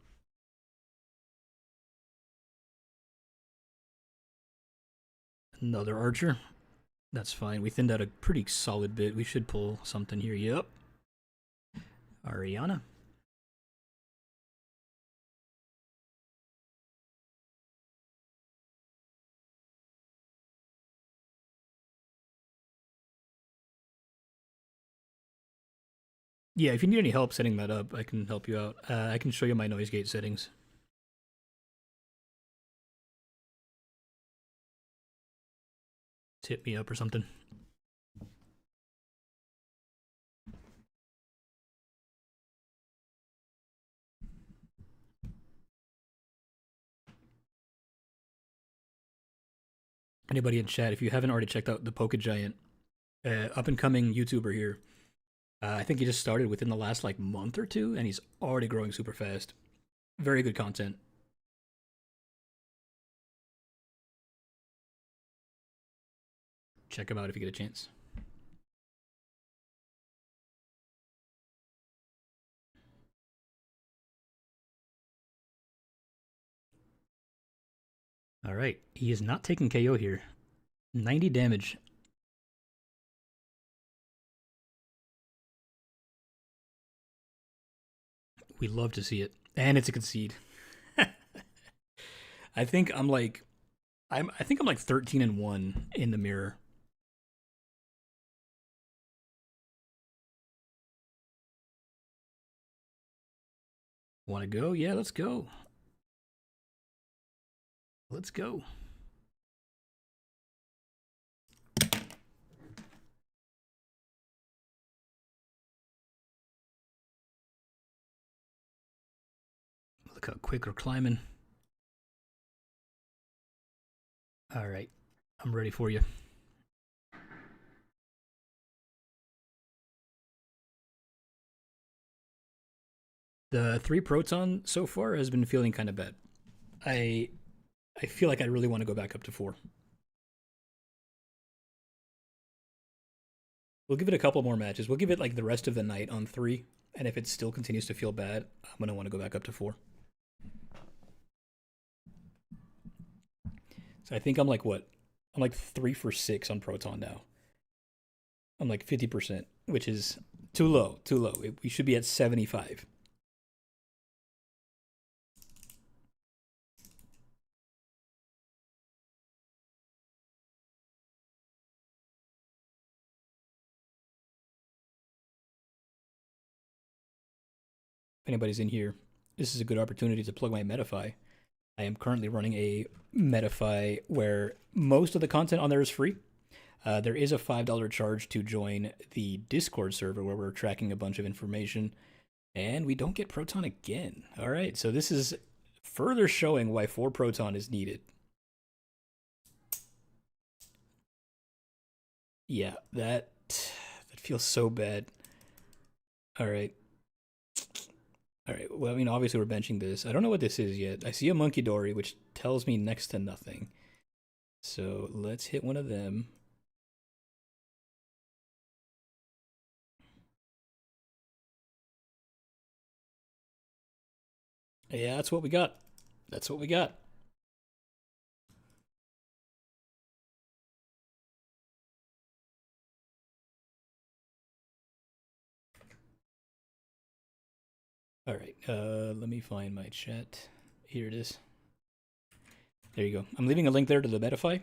Another archer. That's fine. We thinned out a pretty solid bit. We should pull something here. Yep. Ariana. Yeah, if you need any help setting that up, I can help you out. I can show you my noise gate settings. Just hit me up or something. Anybody in chat, if you haven't already checked out the Poke Giant, up and coming YouTuber here. I think he just started within the last like month or two, and he's already growing super fast. Very good content. Check him out if you get a chance. All right, he is not taking KO here. 90 damage. We love to see it. And it's a concede. I think I'm like 13-1 in the mirror. Want to go? Yeah, let's go. Let's go. Look how quick we're climbing. All right. I'm ready for you. The 3 proton so far has been feeling kind of bad. I feel like I really want to go back up to 4. We'll give it a couple more matches. We'll give it like the rest of the night on 3, and if it still continues to feel bad, I'm gonna want to go back up to 4. So I think I'm like what? I'm like 3 for 6 on proton now. I'm like 50%, which is too low. Too low. We should be at 75. If anybody's in here, this is a good opportunity to plug my Metafy. I am currently running a Metafy where most of the content on there is free. There is a $5 charge to join the Discord server where we're tracking a bunch of information, and we don't get Proton again. All right, so this is further showing why 4 Proton is needed. Yeah, that feels so bad. All right. All right, well, I mean, obviously we're benching this. I don't know what this is yet. I see a Monkey Dory, which tells me next to nothing. So let's hit one of them. Yeah, that's what we got. That's what we got. All right, let me find my chat. Here it is. There you go. I'm leaving a link there to the Metafy,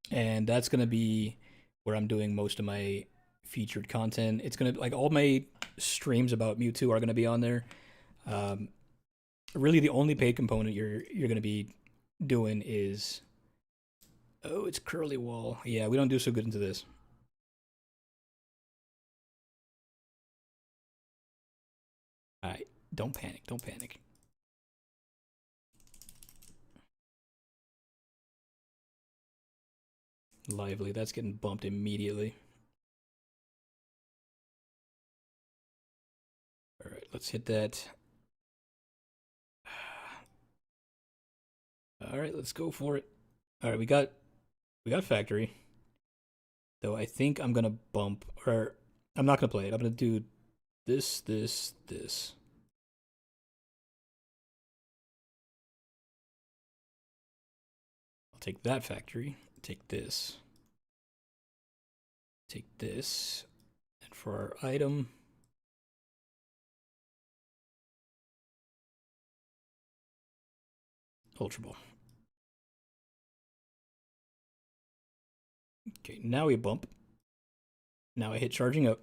and that's going to be where I'm doing most of my featured content. It's going to, like, all my streams about Mewtwo are going to be on there. Really, the only paid component you're going to be doing is... Oh, it's Curly Wall. Yeah, we don't do so good into this. All right, don't panic. Don't panic. Lively. That's getting bumped immediately. All right, let's hit that. All right, let's go for it. All right, we got factory. Though I think I'm gonna bump, or I'm not gonna play it. I'm gonna do this. I'll take that factory. Take this. Take this. And for our item, Ultra Ball. Okay, now we bump. Now I hit charging up.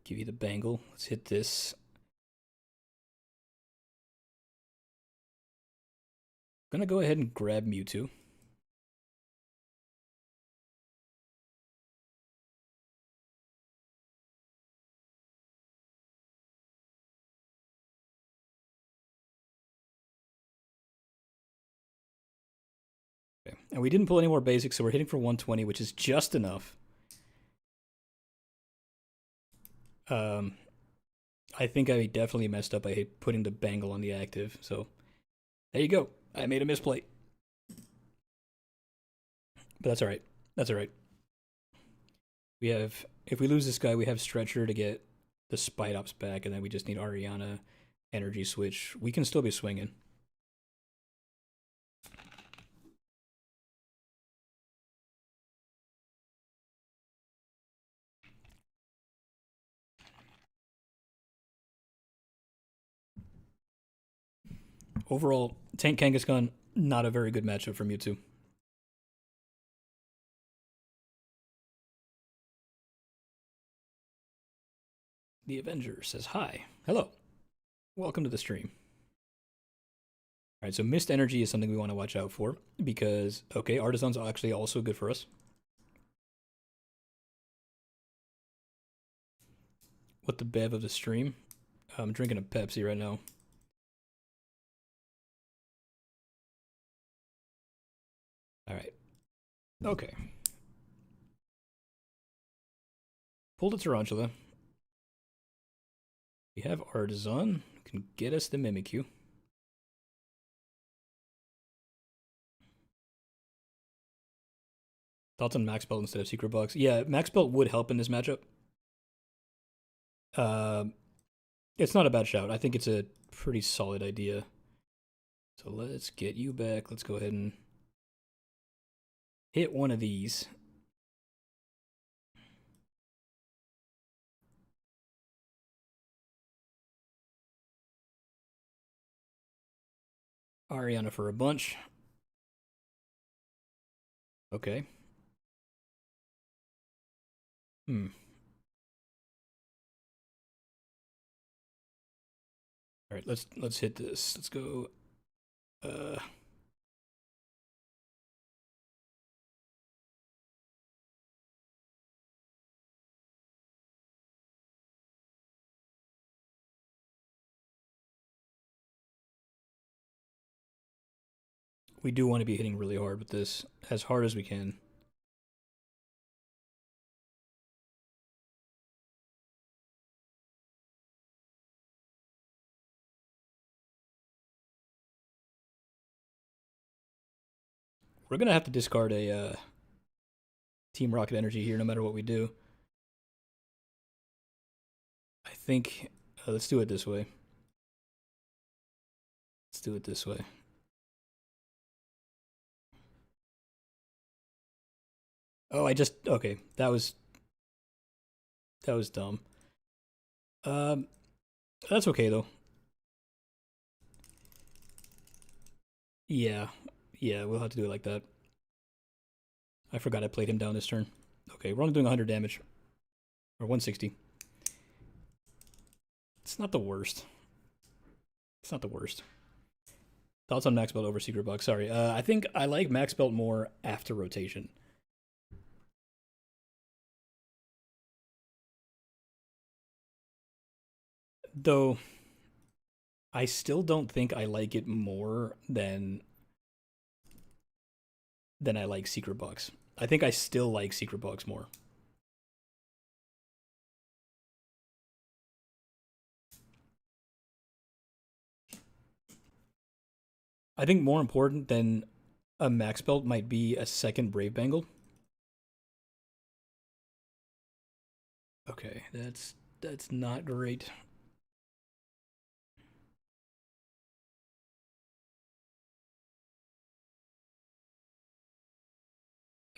Give you the bangle. Let's hit this. I'm gonna go ahead and grab Mewtwo. Okay. And we didn't pull any more basics, so we're hitting for 120, which is just enough. I think I definitely messed up. I hate putting the bangle on the active, so there you go. I made a misplay. But that's alright. That's alright. We have, if we lose this guy, we have Stretcher to get the Spite Ops back, and then we just need Ariana, Energy Switch. We can still be swinging. Overall, Tank Kangaskhan, not a very good matchup for Mewtwo. The Avenger says hi. Hello. Welcome to the stream. All right, so Mist Energy is something we want to watch out for because, okay, Artisan's actually also good for us. What the bev of the stream? I'm drinking a Pepsi right now. All right. Okay. Pulled a Tarantula. We have Artisan. Can get us the Mimikyu. Thoughts on Max Belt instead of Secret Box? Yeah, Max Belt would help in this matchup. It's not a bad shout. I think it's a pretty solid idea. So let's get you back. Let's go ahead and hit one of these. Ariana for a bunch. Okay. All right, let's hit this. Let's go. We do want to be hitting really hard with this, as hard as we can. We're gonna have to discard a Team Rocket Energy here, no matter what we do. I think let's do it this way. Let's do it this way. Oh, okay. That was dumb. That's okay though. Yeah, we'll have to do it like that. I forgot I played him down this turn. Okay, we're only doing 100 damage. Or 160. It's not the worst. It's not the worst. Thoughts on Max Belt over Secret Box? Sorry. I think I like Max Belt more after rotation. Though, I still don't think I like it more than I like Secret Box. I think I still like Secret Box more. I think more important than a Max Belt might be a second Brave Bangle. Okay, that's not great.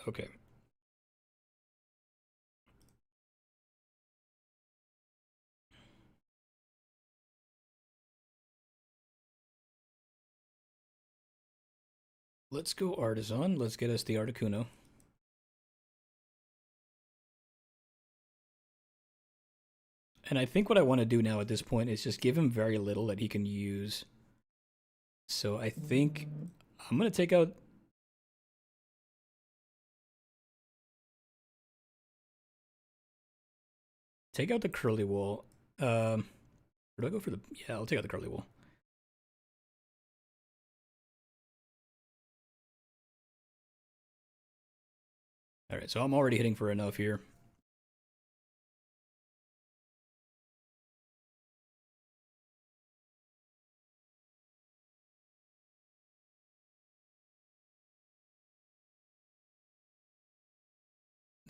Okay. Let's go Artisan. Let's get us the Articuno. And I think what I want to do now at this point is just give him very little that he can use. So I think I'm going to take out... Take out the Curly Wall. Or do I go for the... Yeah, I'll take out the Curly Wall. Alright, so I'm already hitting for enough here.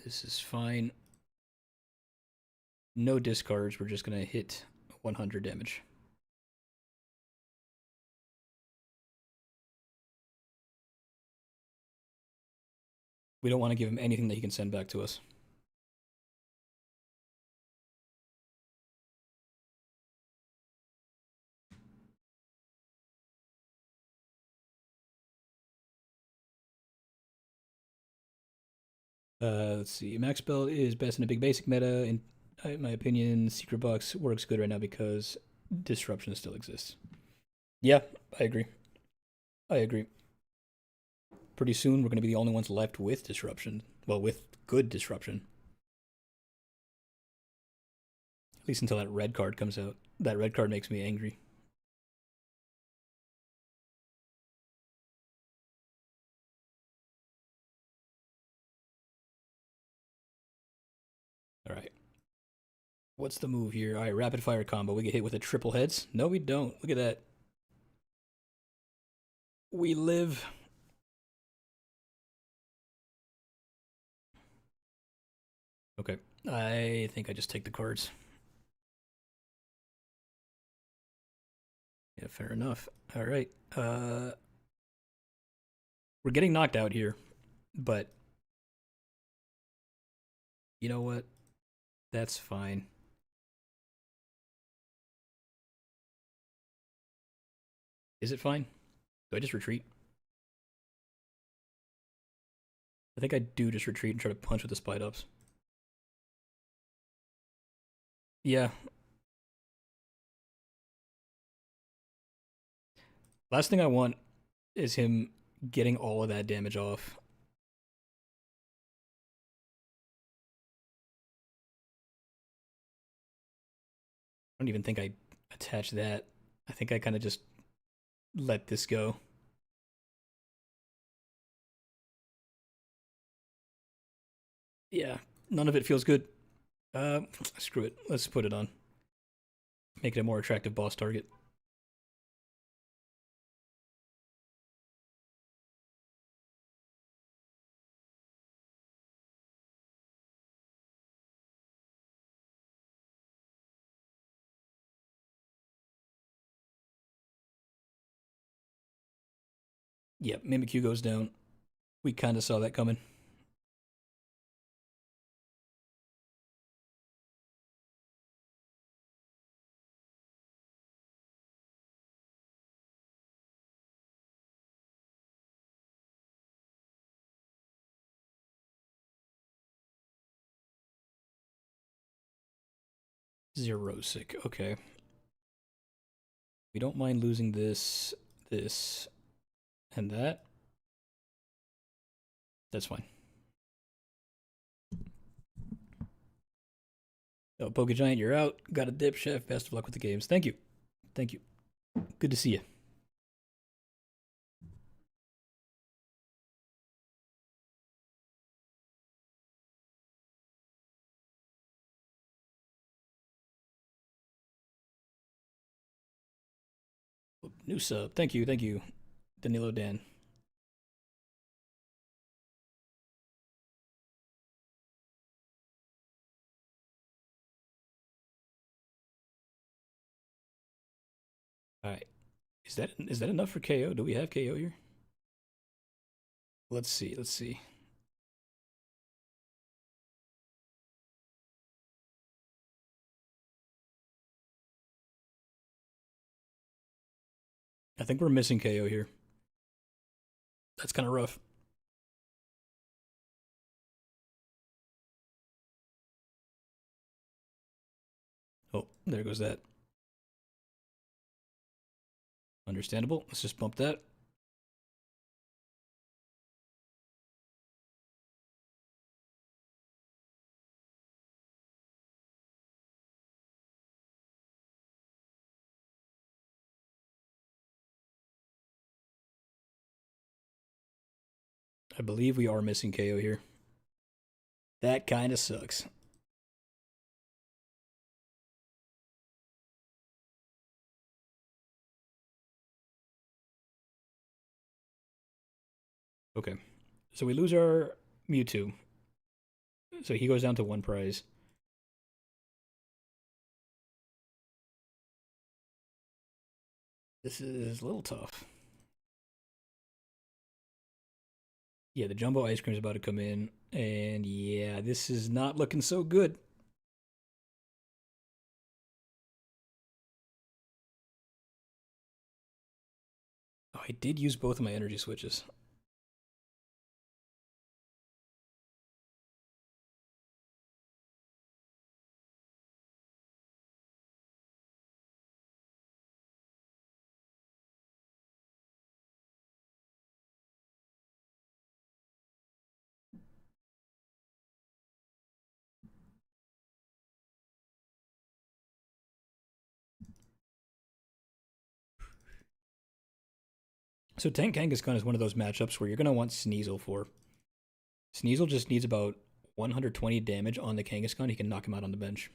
This is fine. No discards. We're just going to hit 100 damage. We don't want to give him anything that he can send back to us. Let's see. Max Belt is best in a big basic meta. In my opinion, Secret Box works good right now because disruption still exists. Yeah, I agree. I agree. Pretty soon, we're going to be the only ones left with disruption. Well, with good disruption. At least until that red card comes out. That red card makes me angry. All right. What's the move here? All right, rapid fire combo. We get hit with a triple heads. No, we don't. Look at that. We live. Okay. I think I just take the cards. Yeah, fair enough. All right. We're getting knocked out here, but you know what? That's fine. Is it fine? Do I just retreat? I think I do just retreat and try to punch with the spite ups. Yeah. Last thing I want is him getting all of that damage off. I don't even think I attach that. I think I kind of just let this go. Yeah, none of it feels good. Screw it. Let's put it on. Make it a more attractive boss target. Yep, Mimikyu goes down. We kind of saw that coming. Zero sick. Okay. We don't mind losing this, this, and that. That's fine. Oh, Poke Giant, you're out. Got a dip, Chef. Best of luck with the games. Thank you. Thank you. Good to see you. New sub. Thank you. Thank you. Danilo Dan. All right. Is that enough for KO? Do we have KO here? Let's see. Let's see. I think we're missing KO here. That's kind of rough. Oh, there goes that. Understandable. Let's just bump that. I believe we are missing KO here. That kind of sucks. Okay. So we lose our Mewtwo. So he goes down to one prize. This is a little tough. Yeah, the jumbo ice cream is about to come in. And yeah, this is not looking so good. Oh, I did use both of my energy switches. So Tank Kangaskhan is one of those matchups where you're gonna want Sneasel for. Sneasel just needs about 120 damage on the Kangaskhan. He can knock him out on the bench.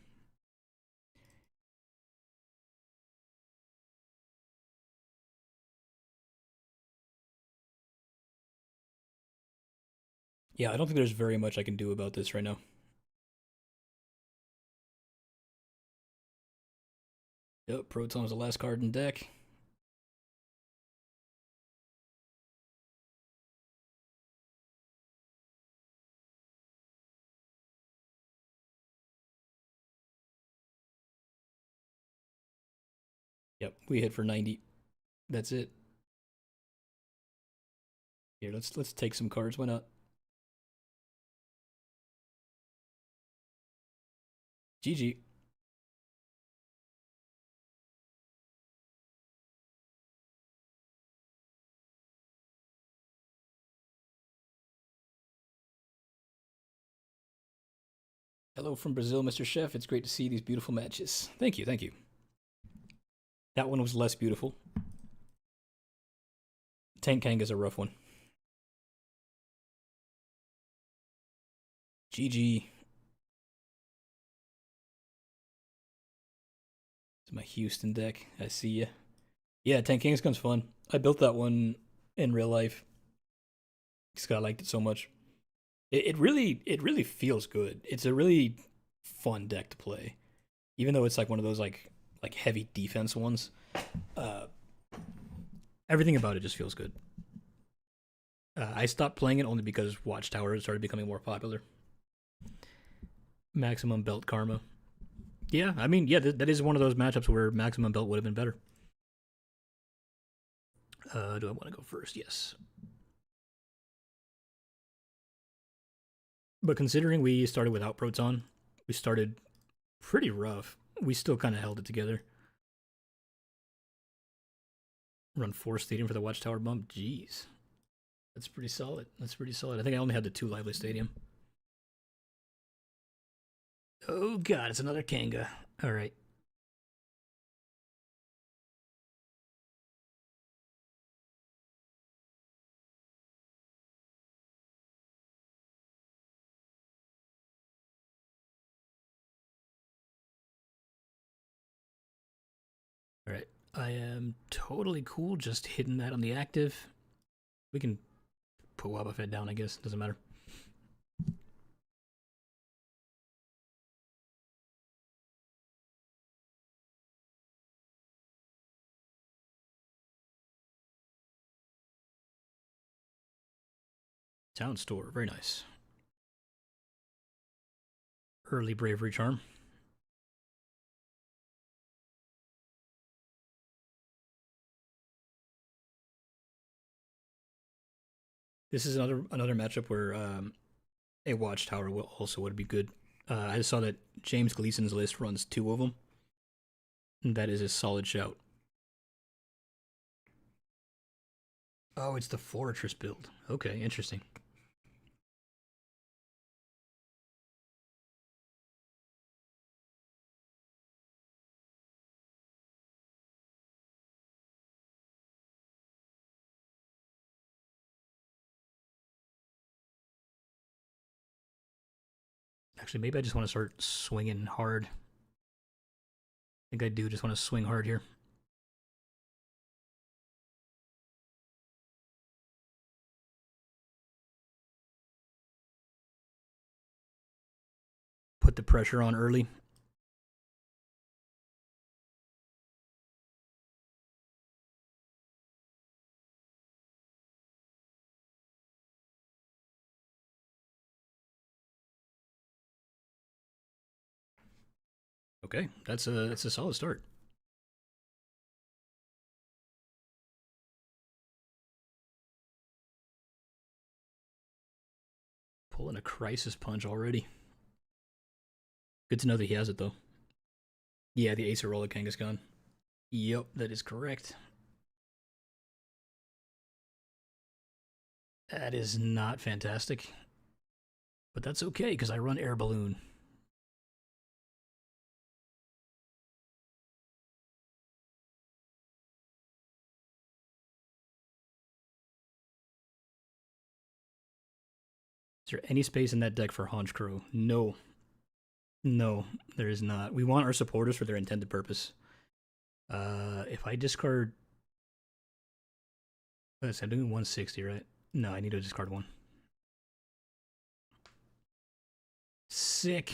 Yeah, I don't think there's very much I can do about this right now. Yep, Proton's the last card in deck. Yep, we hit for 90. That's it. Here, let's take some cards. Why not? GG. Hello from Brazil, Mr. Chef. It's great to see these beautiful matches. Thank you, thank you. That one was less beautiful. Tank Kang is a rough one. GG. It's my Houston deck. I see ya. Yeah, Tank Kangaskhan's fun. I built that one in real life because I liked it so much. It really feels good. It's a really fun deck to play, even though it's like one of those like heavy defense ones. Uh, Everything about it just feels good. I stopped playing it only because Watchtower started becoming more popular. Maximum Belt Karma. Yeah, I mean, yeah, that is one of those matchups where Maximum Belt would have been better. Do I want to go first? Yes. But considering we started without Proton, we started pretty rough. We still kind of held it together. Run 4 Stadium for the Watchtower bump. Jeez. That's pretty solid. That's pretty solid. I think I only had the 2 Lively Stadium. Oh god, it's another Kanga. Alright. Alright. I am totally cool just hitting that on the active. We can put Wobbuffet down, I guess. Doesn't matter. Town Store. Very nice. Early Bravery Charm. This is another matchup where a Watchtower will also would be good. I saw that James Gleason's list runs 2 of them. And that is a solid shout. Oh, it's the Fortress build. Okay, interesting. Actually, maybe I just want to start swinging hard. I think I do just want to swing hard here. Put the pressure on early. Okay, that's a solid start. Pulling a crisis punch already. Good to know that he has it though. Yeah, the Acerola Kangaskhan. Yep, that is correct. That is not fantastic. But that's okay, because I run Air Balloon. Is there any space in that deck for Honchkrow? No. No, there is not. We want our supporters for their intended purpose. If I discard... Let's see, I'm doing 160, right? No, I need to discard one. Sick.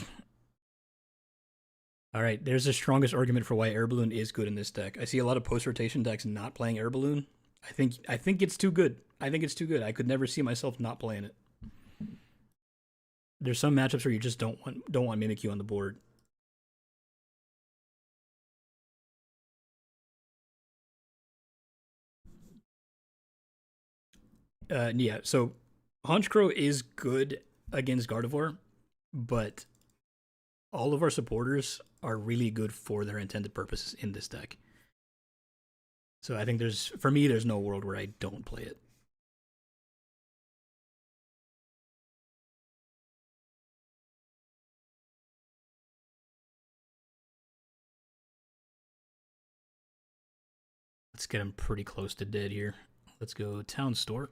All right, there's the strongest argument for why Air Balloon is good in this deck. I see a lot of post-rotation decks not playing Air Balloon. I think it's too good. I think it's too good. I could never see myself not playing it. There's some matchups where you just don't want Mimikyu on the board. Yeah, so Honchkrow is good against Gardevoir, but all of our supporters are really good for their intended purposes in this deck. So I think for me, there's no world where I don't play it. Let's get him pretty close to dead here. Let's go Town Store.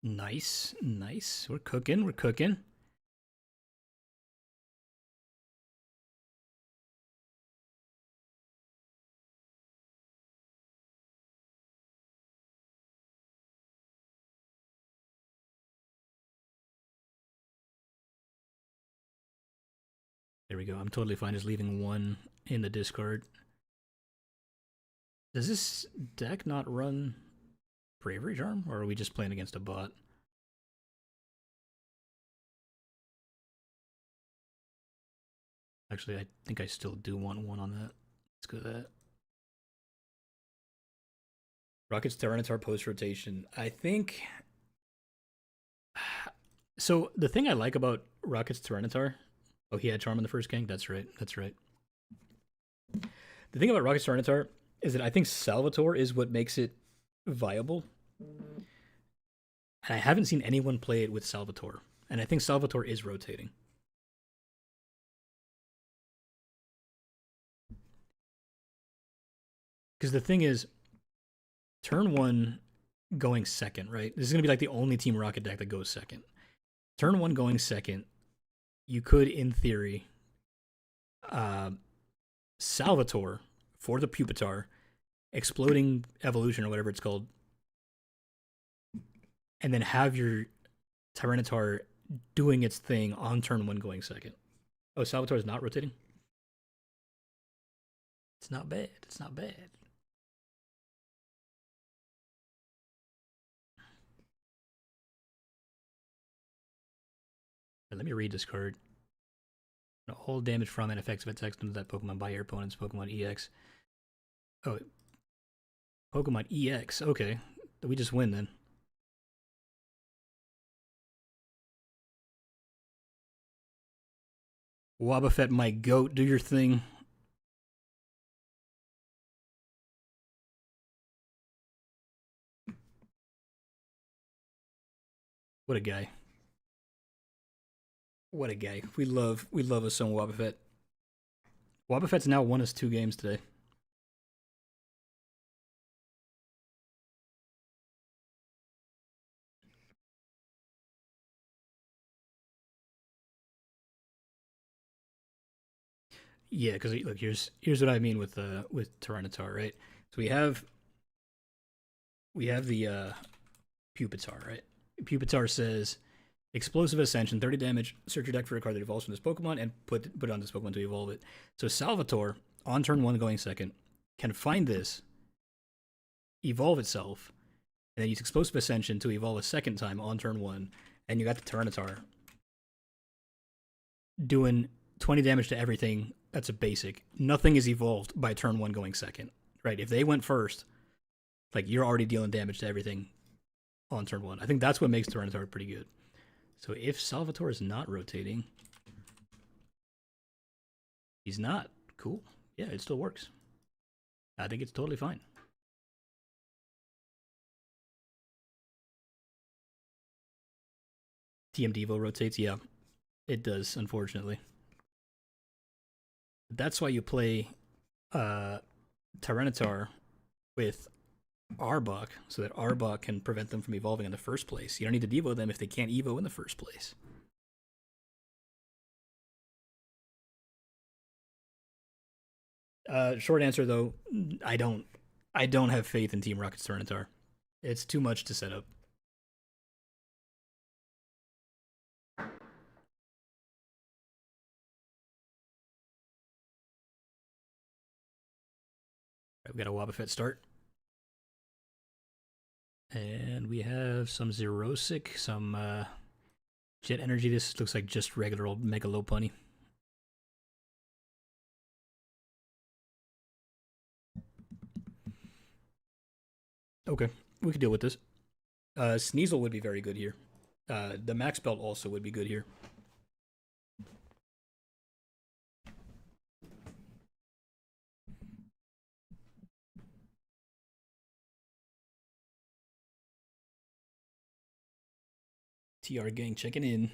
Nice, nice. We're cooking, we're cooking. There we go. I'm totally fine just leaving one in the discard. Does this deck not run Bravery Charm, or are we just playing against a bot? Actually, I think I still do want one on that. Let's go to that. Rocket's Tyranitar post-rotation. I think... So, the thing I like about Rocket's Tyranitar... Oh, he had Charm in the first gang? That's right, that's right. The thing about Rocket's Tyranitar is that I think Salvatore is what makes it viable. And I haven't seen anyone play it with Salvatore. And I think Salvatore is rotating. Because the thing is, turn one going second, right? This is going to be like the only Team Rocket deck that goes second. Turn one going second, you could, in theory, Salvatore for the Pupitar, Exploding Evolution or whatever it's called, and then have your Tyranitar doing its thing on turn one going second. Oh, Salvatore is not rotating? It's not bad. It's not bad. Let me read this card. All damage from and effects of attacks to that Pokemon by your opponent's Pokemon EX. Oh, Pokemon EX. Okay, we just win then. Wobbuffet, my goat, do your thing. What a guy. What a guy. We love us some Wobbuffet. Wobbuffet's now won us 2 games today. Yeah, because look, here's what I mean with Tyranitar, right? So we have the Pupitar, right? Pupitar says Explosive Ascension, 30 damage, search your deck for a card that evolves from this Pokemon and put it on this Pokemon to evolve it. So Salvatore, on turn one going second, can find this, evolve itself, and then use Explosive Ascension to evolve a second time on turn one, and you got the Tyranitar doing 20 damage to everything. That's a basic. Nothing is evolved by turn one going second, right? If they went first, like, you're already dealing damage to everything on turn one. I think that's what makes Tyranitar pretty good. So if Salvatore is not rotating, he's not. Cool. Yeah, it still works. I think it's totally fine. TM Devo rotates, yeah, it does, unfortunately. That's why you play Tyranitar with Arbok, so that Arbok can prevent them from evolving in the first place. You don't need to Devo them if they can't Evo in the first place. Short answer though, I don't have faith in Team Rocket's Tyranitar. It's too much to set up. We got a Wobbuffet start. And we have some Xerosic, some Jet Energy. This looks like just regular old Mega Lopunny. Okay, we could deal with this. Sneasel would be very good here. The Max Belt also would be good here. TR gang checking in.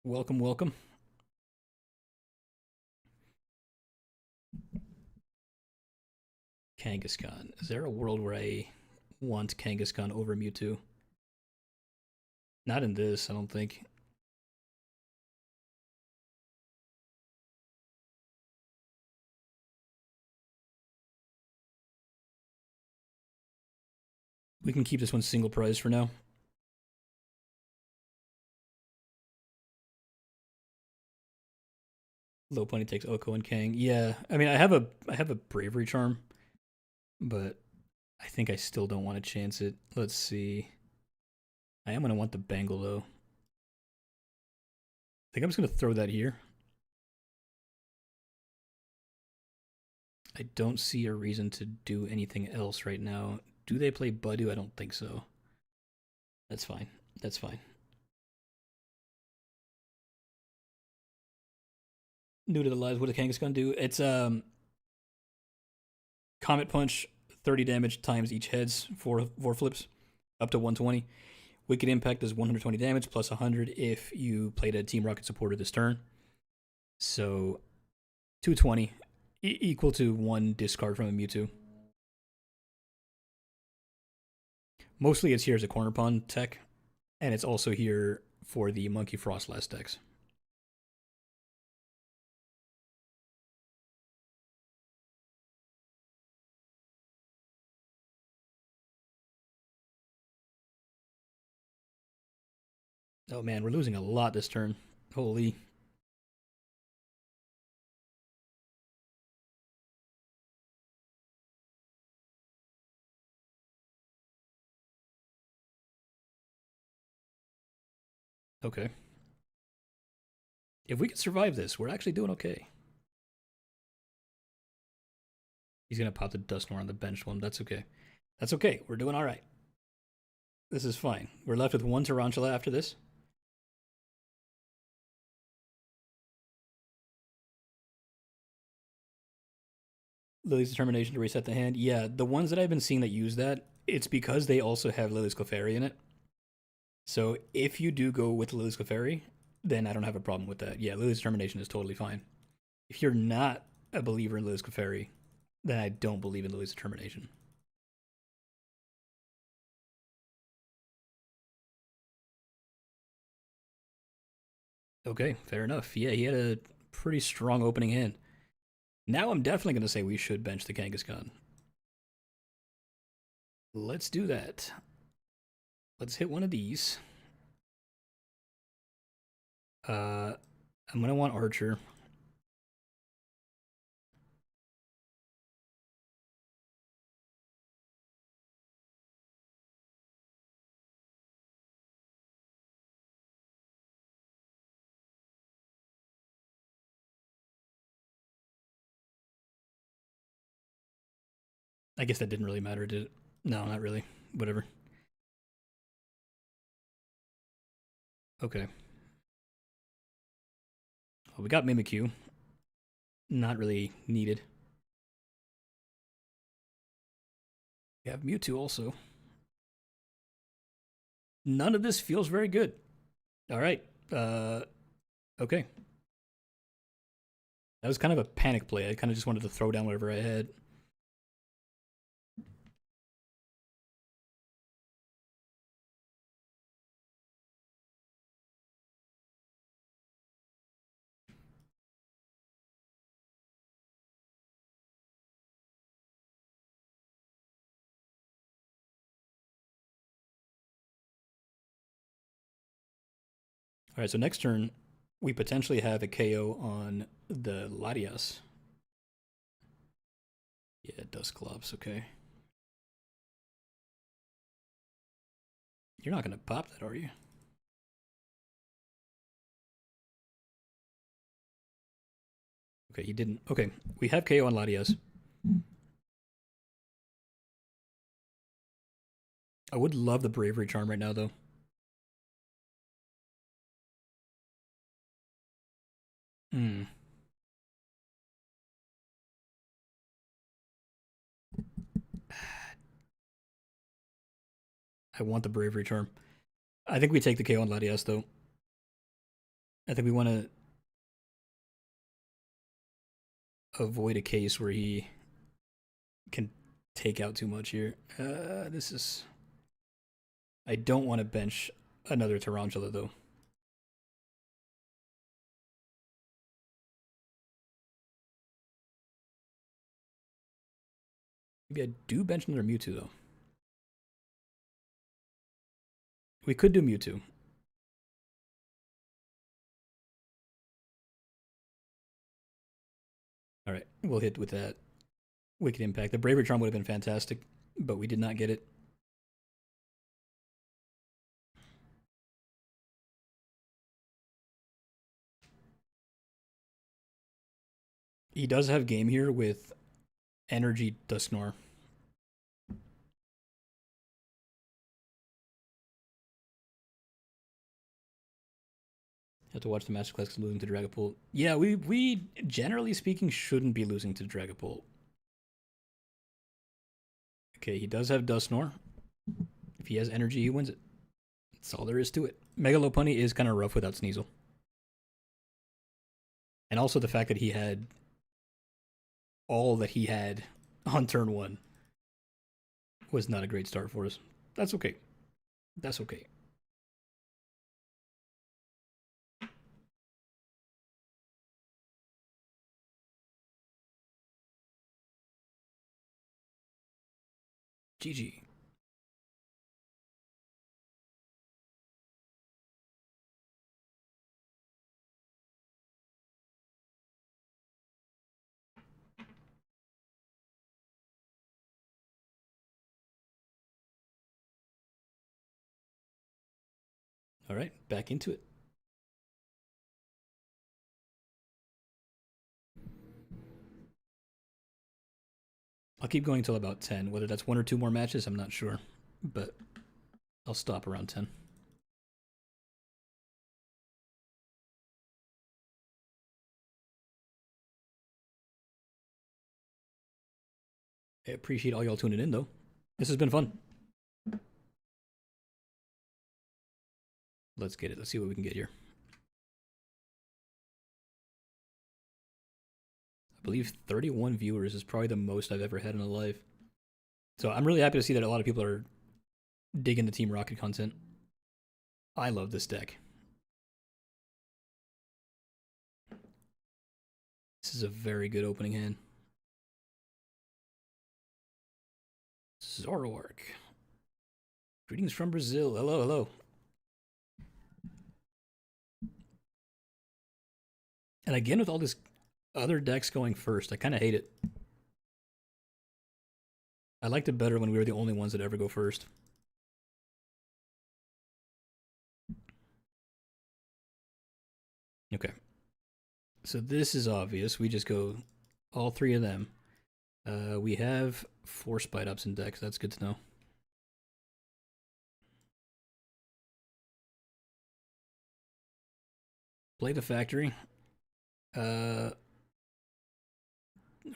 Welcome, welcome. Kangaskhan. Is there a world where I want Kangaskhan over Mewtwo? Not in this, I don't think. We can keep this one single prize for now. Lopunny takes Oko and Kang. Yeah, I mean I have a bravery charm, but I think I still don't want to chance it. Let's see. I am gonna want the Bangle though. I think I'm just gonna throw that here. I don't see a reason to do anything else right now. Do they play Budu? I don't think so. That's fine. That's fine. New to the lives, what does Kangaskhan do? It's Comet Punch, 30 damage times each heads, four flips, up to 120. Wicked Impact does 120 damage plus 100 if you played a Team Rocket supporter this turn. So 220, equal to 1 discard from a Mewtwo. Mostly it's here as a corner pawn tech, and it's also here for the Monkey Frost last decks. Oh man, we're losing a lot this turn. Holy. Okay. If we can survive this, we're actually doing okay. He's gonna pop the Dusknoir on the bench one. That's okay. That's okay. We're doing all right. This is fine. We're left with 1 Tarantula after this. Lily's Determination to reset the hand. Yeah, the ones that I've been seeing that use that, it's because they also have Lily's Clefairy in it. So if you do go with Lily's Clefairy, then I don't have a problem with that. Yeah, Lily's Determination is totally fine. If you're not a believer in Lily's Clefairy, then I don't believe in Lily's Determination. Okay, fair enough. Yeah, he had a pretty strong opening hand. Now I'm definitely going to say we should bench the Kangaskhan. Let's do that. Let's hit one of these. I'm going to want Archer. I guess that didn't really matter, did it? No, not really. Whatever. Okay. Well, we got Mimikyu. Not really needed. We have Mewtwo also. None of this feels very good. All right. Okay. That was kind of a panic play. I kind of just wanted to throw down whatever I had. All right, so next turn, we potentially have a KO on the Latias. Yeah, Dusclops, okay. You're not going to pop that, are you? Okay, he didn't. Okay, we have KO on Latias. I would love the Bravery Charm right now, though. Hmm. I want the Bravery Charm. I think we take the KO on Latias, though. I think we want to avoid a case where he can take out too much here. This is... I don't want to bench another Tarantula, though. Maybe I do bench another Mewtwo, though. We could do Mewtwo. All right, we'll hit with that. Wicked Impact. The Bravery Charm would have been fantastic, but we did not get it. He does have game here with Energy Dusknoir. Have to watch the Masterclass because losing to Dragapult. Yeah, we generally speaking shouldn't be losing to Dragapult. Okay, he does have Dusknoir. If he has energy, he wins it. That's all there is to it. Mega Lopunny is kind of rough without Sneasel. And also the fact that he had all that he had on turn one was not a great start for us. That's okay. That's okay. GG. All right, back into it. I'll keep going until about 10. Whether that's one or two more matches, I'm not sure. But I'll stop around 10. I appreciate all y'all tuning in, though. This has been fun. Let's get it. Let's see what we can get here. I believe 31 viewers is probably the most I've ever had in a live. So I'm really happy to see that a lot of people are digging the Team Rocket content. I love this deck. This is a very good opening hand. Zoroark. Greetings from Brazil. Hello, hello. And again, with all this other decks going first, I kind of hate it. I liked it better when we were the only ones that ever go first. Okay. So this is obvious. We just go all three of them. We have 4 Spite Ups in decks. That's good to know. Play the factory. Are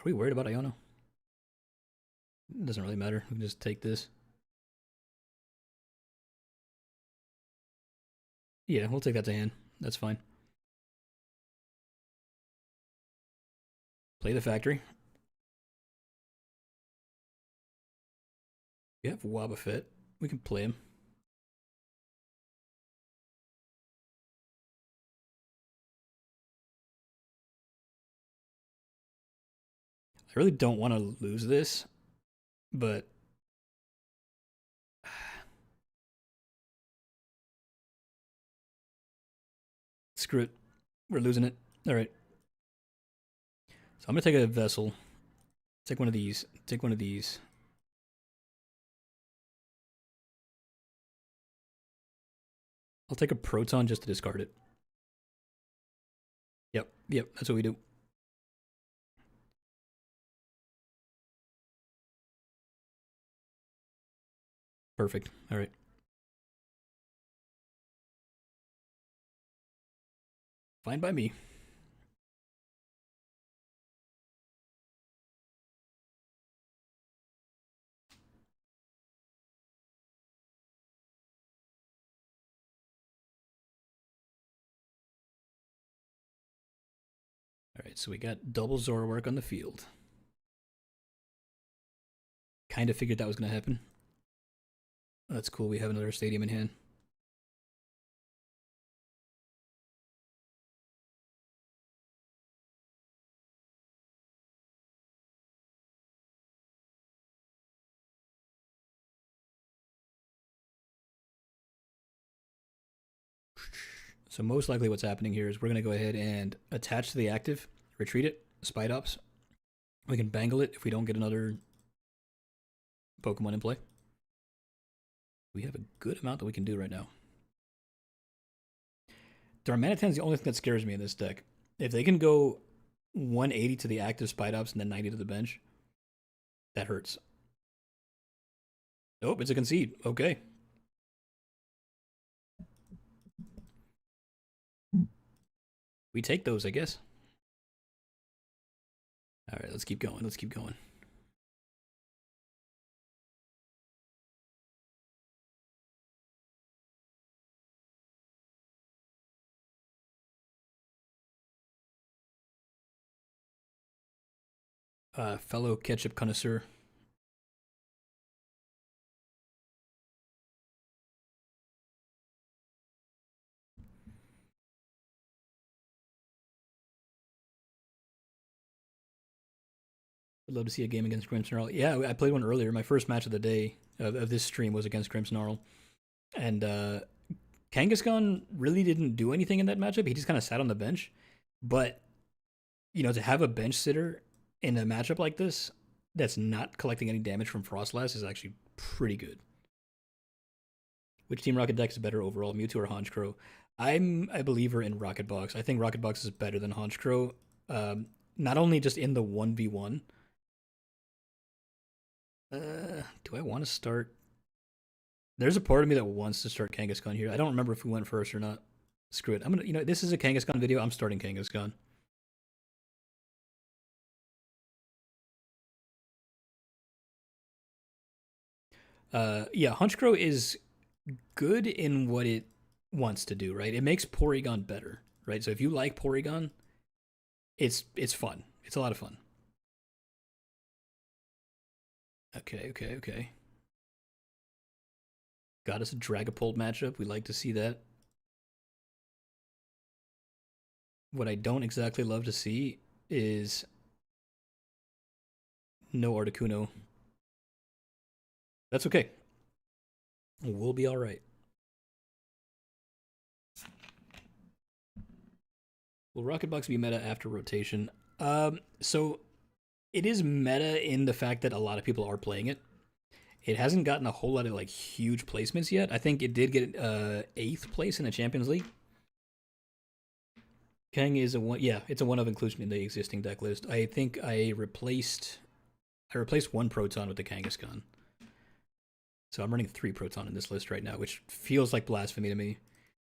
we worried about Iono? It doesn't really matter. We can just take this. Yeah, we'll take that to hand. That's fine. Play the factory. We have Wobbuffet. We can play him. I really don't want to lose this, but screw it. We're losing it. All right. So I'm going to take a vessel. Take one of these. Take one of these. I'll take a proton just to discard it. Yep, that's what we do. Perfect. All right. Fine by me. All right, so we got double Zoroark on the field. Kind of figured that was going to happen. That's cool. We have another stadium in hand. So most likely what's happening here is we're going to go ahead and attach to the active, retreat it, Spite Ops. We can bangle it if we don't get another Pokemon in play. We have a good amount that we can do right now. Darmanitan is the only thing that scares me in this deck. If they can go 180 to the active Spite Ops and then 90 to the bench, that hurts. Nope, it's a concede. Okay. We take those, I guess. All right, let's keep going. Let's keep going. Fellow ketchup connoisseur. I'd love to see a game against Grimmsnarl. Yeah, I played one earlier. My first match of the day of this stream was against Grimmsnarl. And Kangaskhan really didn't do anything in that matchup. He just kind of sat on the bench. But, you know, to have a bench sitter in a matchup like this that's not collecting any damage from Frostlass is actually pretty good. Which Team Rocket deck is better overall, Mewtwo or Honchkrow? I'm a believer in Rocket Box. I think Rocket Box is better than Honchkrow. Not only just in the 1v1. Do I want to start? There's a part of me that wants to start Kangaskhan here. I don't remember if we went first or not. Screw it. I'm gonna, you know, this is a Kangaskhan video. I'm starting Kangaskhan. Yeah, Honchkrow is good in what it wants to do, right? It makes Porygon better, right? So if you like Porygon, it's fun. It's a lot of fun. Okay. Got us a Dragapult matchup. We like to see that. What I don't exactly love to see is no Articuno. That's okay. We'll be all right. Will Rocket Box be meta after rotation? So it is meta in the fact that a lot of people are playing it. It hasn't gotten a whole lot of like huge placements yet. I think it did get 8th place in the Champions League. Kang is a one. Yeah, it's a one-of inclusion in the existing deck list. I think I replaced one Proton with the Kangaskhan. So I'm running 3 Proton in this list right now, which feels like blasphemy to me.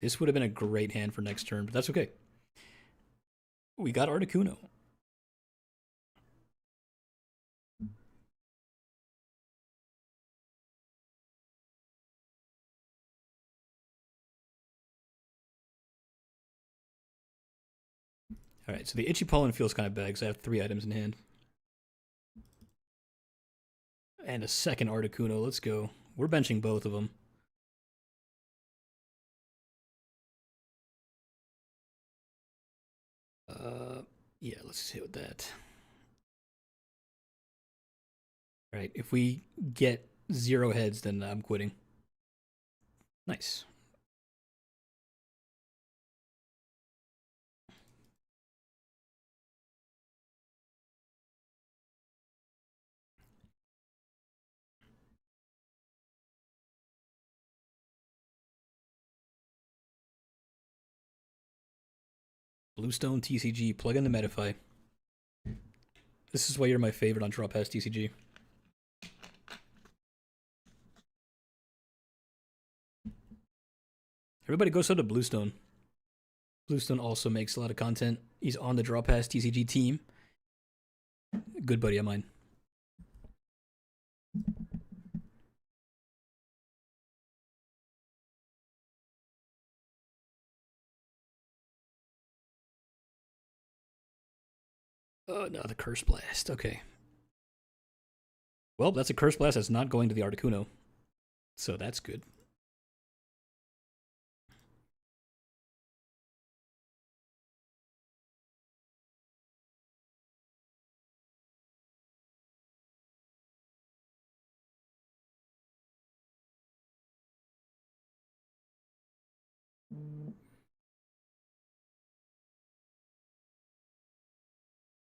This would have been a great hand for next turn, but that's okay. We got Articuno. All right, so the Itchy Pollen feels kind of bad because I have 3 items in hand. And a second Articuno. Let's go. We're benching both of them. Yeah, let's hit with that. All right, if we get 0 heads, then I'm quitting. Nice. Bluestone TCG, plug in the Metafy. This is why you're my favorite on Draw Pass TCG. Everybody go sub to Bluestone. Bluestone also makes a lot of content. He's on the Draw Pass TCG team. Good buddy of mine. Oh, no, the Curse Blast. Okay. Well, that's a Curse Blast that's not going to the Articuno. So that's good.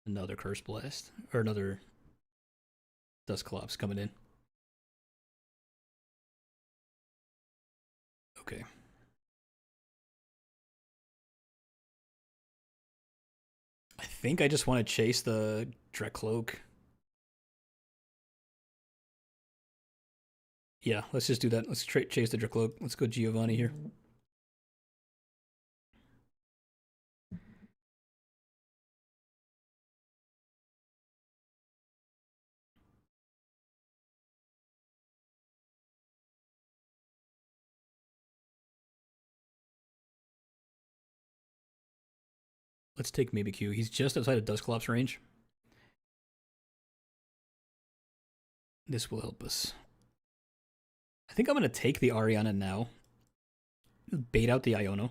Another Curse Blast. Or another Dusclops coming in. Okay. I think I just want to chase the Drekcloak. Yeah, let's just do that. Let's chase the Drekcloak. Let's go Giovanni here. Let's take Mimikyu. He's just outside of Dusclops range. This will help us. I think I'm going to take the Ariana now. Bait out the Iono.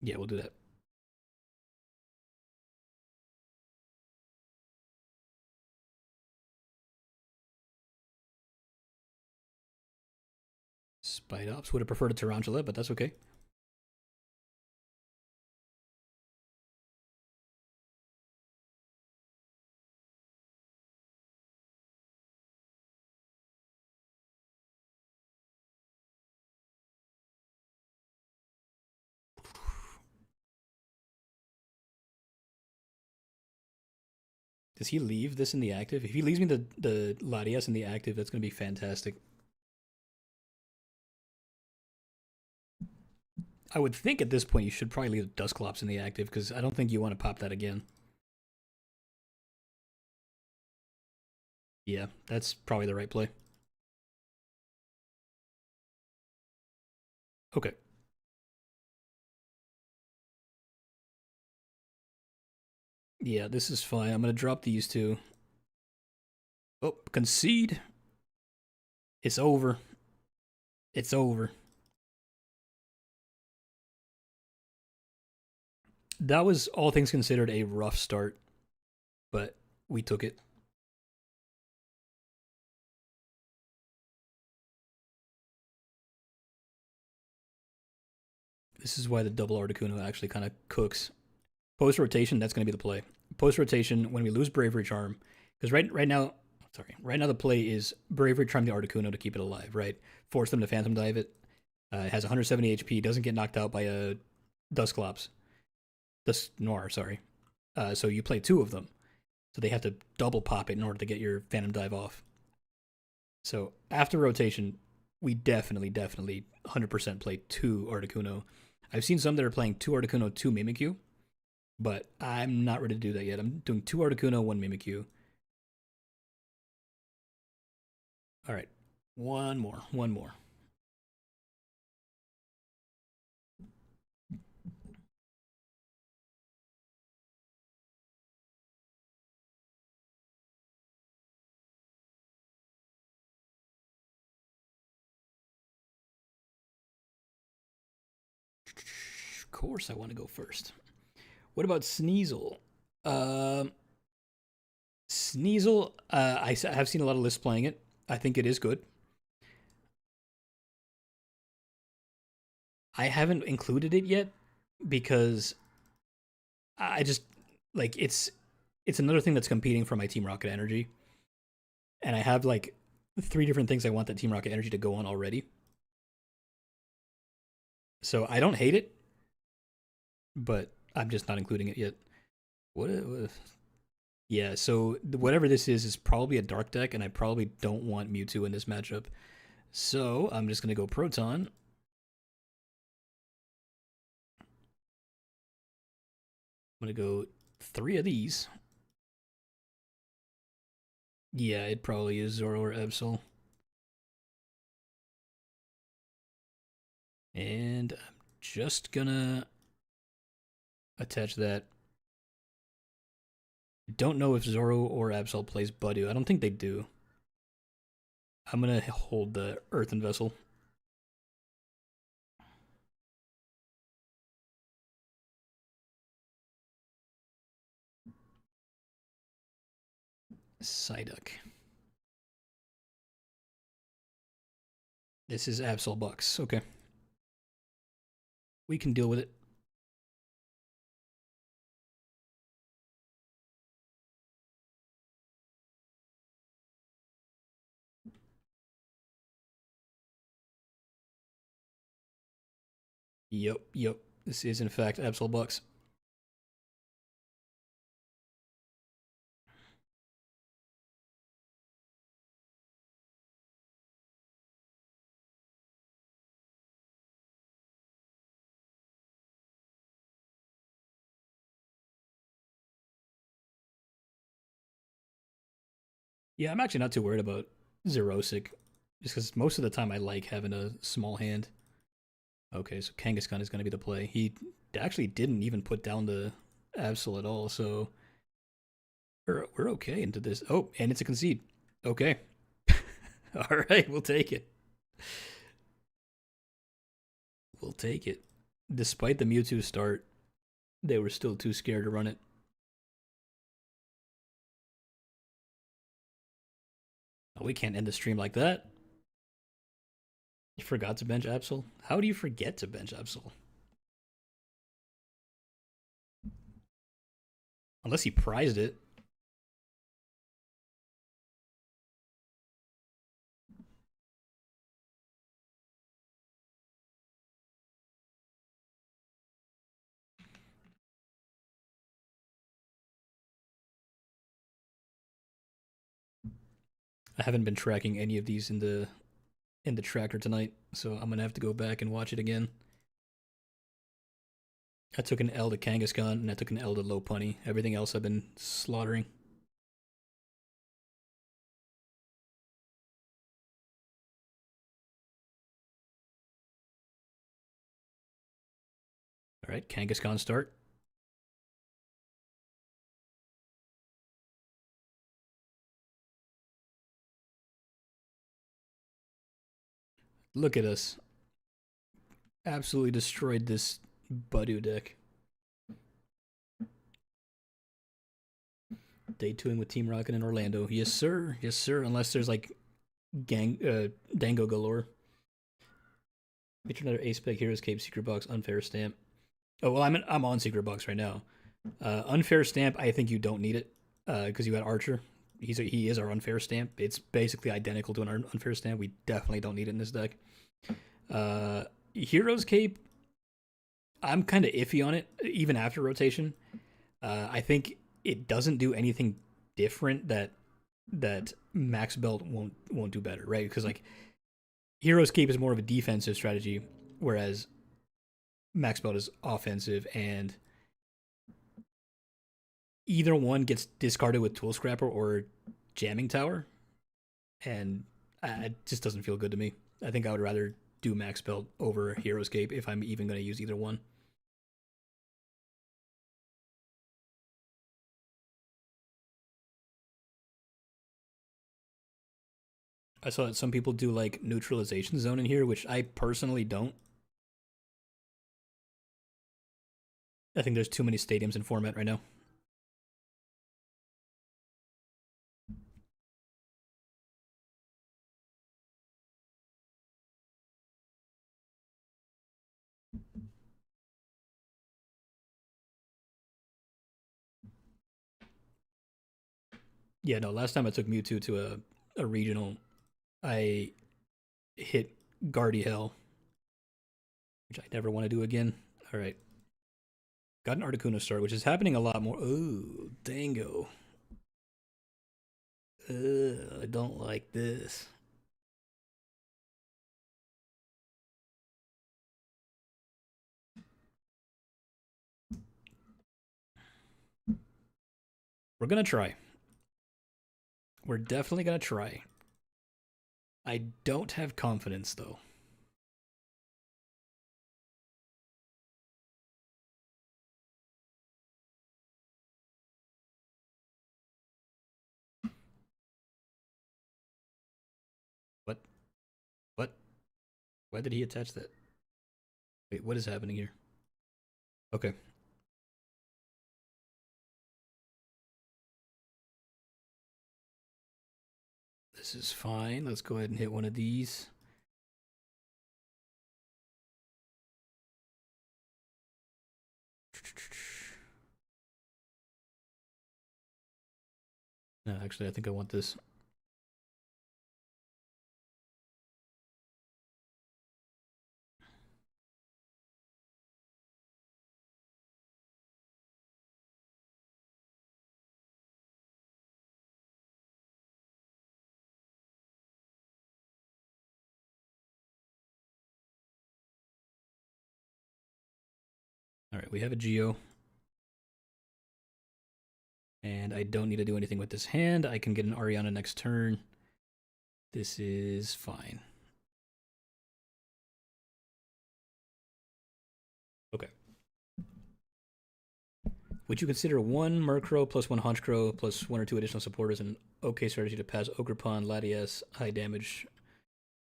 Yeah, we'll do that. Spite Ops would have preferred a Tarantula, but that's okay. Does he leave this in the active? If he leaves me the Latias in the active, that's going to be fantastic. I would think at this point you should probably leave the Dusclops in the active because I don't think you want to pop that again. Yeah, that's probably the right play. Okay. Yeah, this is fine. I'm going to drop these two. Oh, concede. It's over. It's over. That was, all things considered, a rough start, but we took it. This is why the double Articuno actually kind of cooks. Post rotation, that's going to be the play. Post rotation, when we lose Bravery Charm, because right now the play is Bravery Charm the Articuno to keep it alive, right? Force them to Phantom Dive it. It has 170 HP, doesn't get knocked out by a Dusclops. Noir, sorry. So you play 2 of them. So they have to double pop it in order to get your Phantom Dive off. So after rotation, we definitely 100% play 2 Articuno. I've seen some that are playing 2 Articuno, 2 Mimikyu, but I'm not ready to do that yet. I'm doing 2 Articuno, 1 Mimikyu. All right, one more. Of course, I want to go first. What about Sneasel? Sneasel, I have seen a lot of lists playing it. I think it is good. I haven't included it yet because I just like it's another thing that's competing for my Team Rocket energy, and I have like 3 different things I want that Team Rocket energy to go on already. So I don't hate it, but I'm just not including it yet. What? Yeah, so whatever this is probably a dark deck, and I probably don't want Mewtwo in this matchup. So I'm just gonna go Proton. I'm gonna go 3 of these. Yeah, it probably is Zoro or Absol. And I'm just gonna attach that. Don't know if Zoro or Absol plays Budu. I don't think they do. I'm gonna hold the Earthen Vessel. Psyduck. This is Absol Bucks. Okay. We can deal with it. Yep. This is in fact Absol Bucks. Yeah, I'm actually not too worried about Zerosic, just because most of the time I like having a small hand. Okay, so Kangaskhan is going to be the play. He actually didn't even put down the Absol at all, so we're okay into this. Oh, and it's a concede. Okay. All right, we'll take it. We'll take it. Despite the Mewtwo start, they were still too scared to run it. Oh, we can't end the stream like that. You forgot to bench Absol? How do you forget to bench Absol? Unless he prized it. I haven't been tracking any of these in the tracker tonight, so I'm gonna have to go back and watch it again. I took an L to Kangaskhan and I took an L to Lopunny. Everything else I've been slaughtering. All right, Kangaskhan start. Look at us. Absolutely destroyed this Budu deck. Day 2ing with Team Rocket in Orlando. Yes, sir. Yes, sir. Unless there's like Dango galore. Feature another Ace Spec Heroes Cape Secret Box Unfair Stamp. Oh well, I'm on Secret Box right now. Unfair Stamp. I think you don't need it because you had Archer. He is our Unfair Stamp. It's basically identical to an Unfair Stamp. We definitely don't need it in this deck. Heroes Cape. I'm kind of iffy on it even after rotation. I think it doesn't do anything different that Max Belt won't do better, right? Because like Hero Escape is more of a defensive strategy, whereas Max Belt is offensive, and either one gets discarded with Tool Scrapper or Jamming Tower, and it just doesn't feel good to me. I think I would rather do Max Belt over Hero Escape if I'm even going to use either one. I saw that some people do like neutralization zone in here, which I personally don't. I think there's too many stadiums in format right now. Yeah, no, last time I took Mewtwo to a regional, I hit Guardy Hell, which I never want to do again. All right. Got an Articuno start, which is happening a lot more. Ooh, Dango. I don't like this. We're going to try. We're definitely going to try. I don't have confidence, though. What? What? Why did he attach that? Wait, what is happening here? Okay. This is fine. Let's go ahead and hit one of these. No, actually, I think I want this. All right, we have a Geo. And I don't need to do anything with this hand. I can get an Ariana next turn. This is fine. Okay. Would you consider one Murkrow plus one Honchkrow plus one or two additional supporters an okay strategy to pass Ogerpon, Latias, high damage,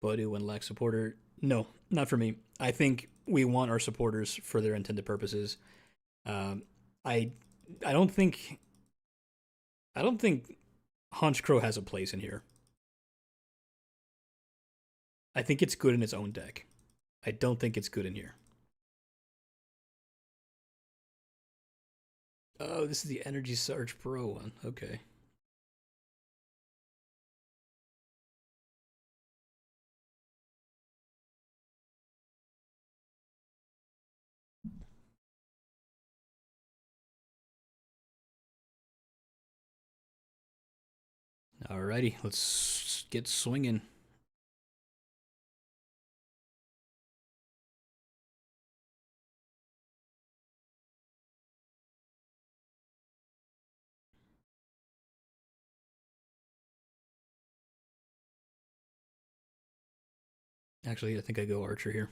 Budu, and lack supporter? No, not for me. I think we want our supporters for their intended purposes. I don't think Honchkrow has a place in here. I think it's good in its own deck. I don't think it's good in here. Oh, this is the Energy Surge Pro one. Okay. Alrighty, let's get swinging. Actually, I think I go Archer here.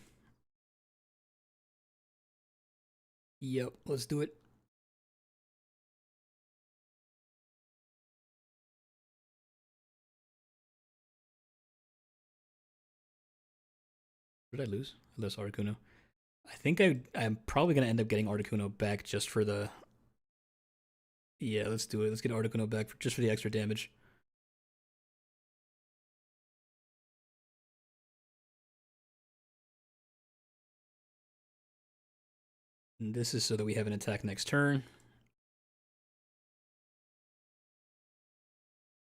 Yep, let's do it. What did I lose? I lost Articuno. I think I'm probably gonna end up getting Articuno back just for the. Yeah, let's do it. Let's get Articuno back just for the extra damage. And this is so that we have an attack next turn.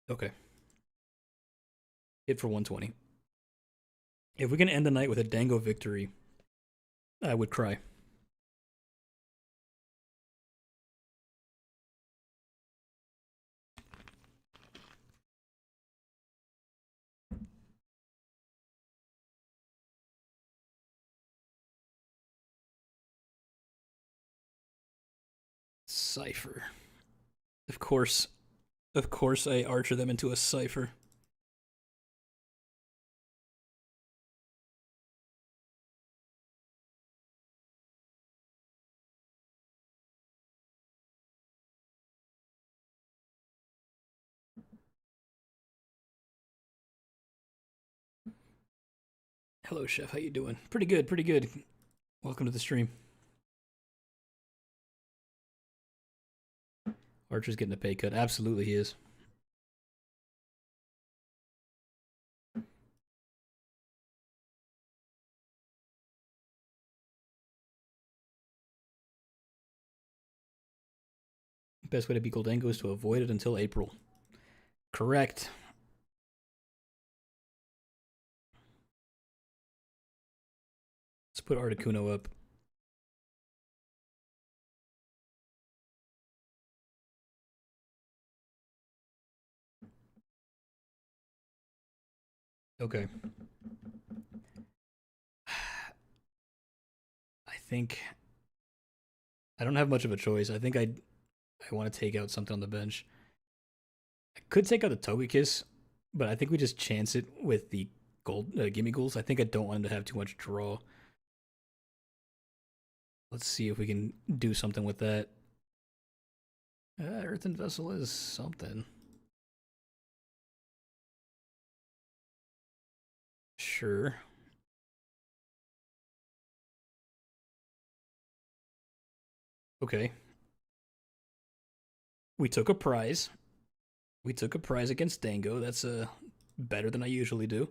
Okay. Hit for 120. If we can end the night with a Dango victory, I would cry. Cypher. Of course, I archer them into a Cypher. Hello, Chef. How you doing? Pretty good, pretty good. Welcome to the stream. Archer's getting a pay cut. Absolutely, he is. Best way to beat Goldango is to avoid it until April. Correct. Let's put Articuno up. Okay. I think I don't have much of a choice. I think I want to take out something on the bench. I could take out the Togekiss, but I think we just chance it with the gold Gimme Ghouls. I think I don't want him to have too much draw. Let's see if we can do something with that. Earthen Vessel is something. Sure. Okay. We took a prize. We took a prize against Dango. That's better than I usually do.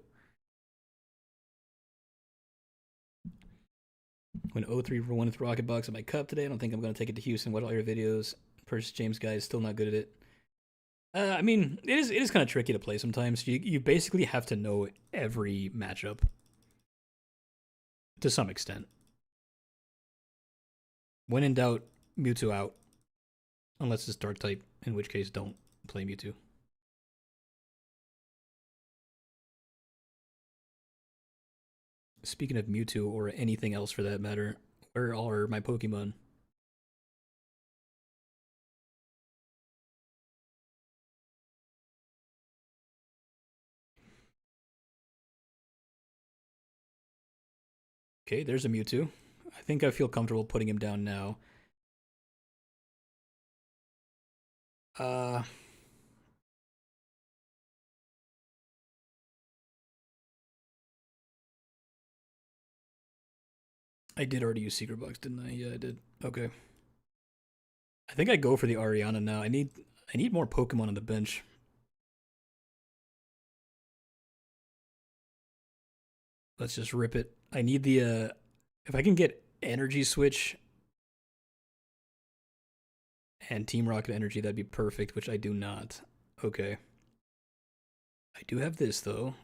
When 03 for one with Rocket Box in my cup today. I don't think I'm going to take it to Houston. Watch all your videos. First James guy is still not good at it. I mean, it is kind of tricky to play sometimes. You basically have to know every matchup to some extent. When in doubt, Mewtwo out. Unless it's Dark type, in which case don't play Mewtwo. Speaking of Mewtwo, or anything else for that matter, where are my Pokemon? Okay, there's a Mewtwo. I think I feel comfortable putting him down now. I did already use Secret Box, didn't I? Yeah, I did. Okay. I think I go for the Ariana now. I need more Pokemon on the bench. Let's just rip it. I need the if I can get Energy Switch and Team Rocket Energy, that'd be perfect, which I do not. Okay. I do have this though.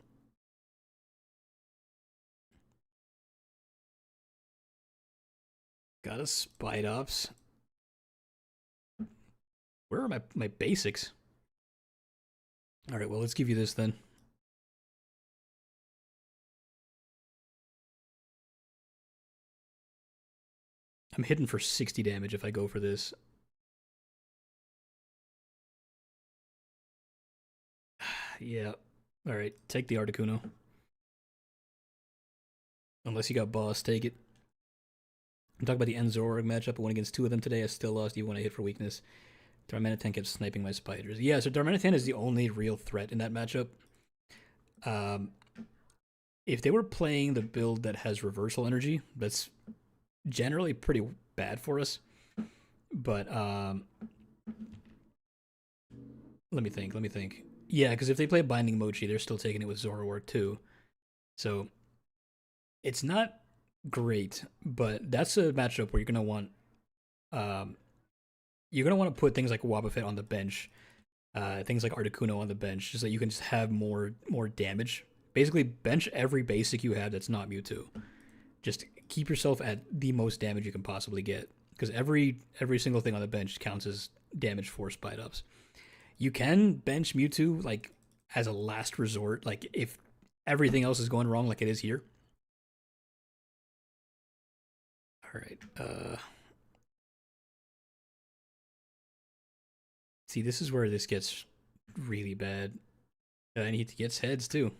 Got a Spidops. Where are my basics? Alright, well, let's give you this then. I'm hitting for 60 damage if I go for this. Yeah. Alright, take the Articuno. Unless you got Boss, take it. I'm talking about the Enzorg matchup. I went against two of them today. I still lost even when I hit for weakness. Darmanitan kept sniping my spiders. Yeah, so Darmanitan is the only real threat in that matchup. If they were playing the build that has reversal energy, that's generally pretty bad for us. But let me think. Yeah, because if they play Binding Mochi, they're still taking it with Zoroark too. So it's not great, but that's a matchup where you're gonna want to put things like Wobbuffet on the bench, things like Articuno on the bench, just so you can just have more damage. Basically, bench every basic you have that's not Mewtwo. Just keep yourself at the most damage you can possibly get, because every single thing on the bench counts as damage for Spidops. You can bench Mewtwo like as a last resort, like if everything else is going wrong, like it is here. All right. See, this is where this gets really bad. And he gets heads too.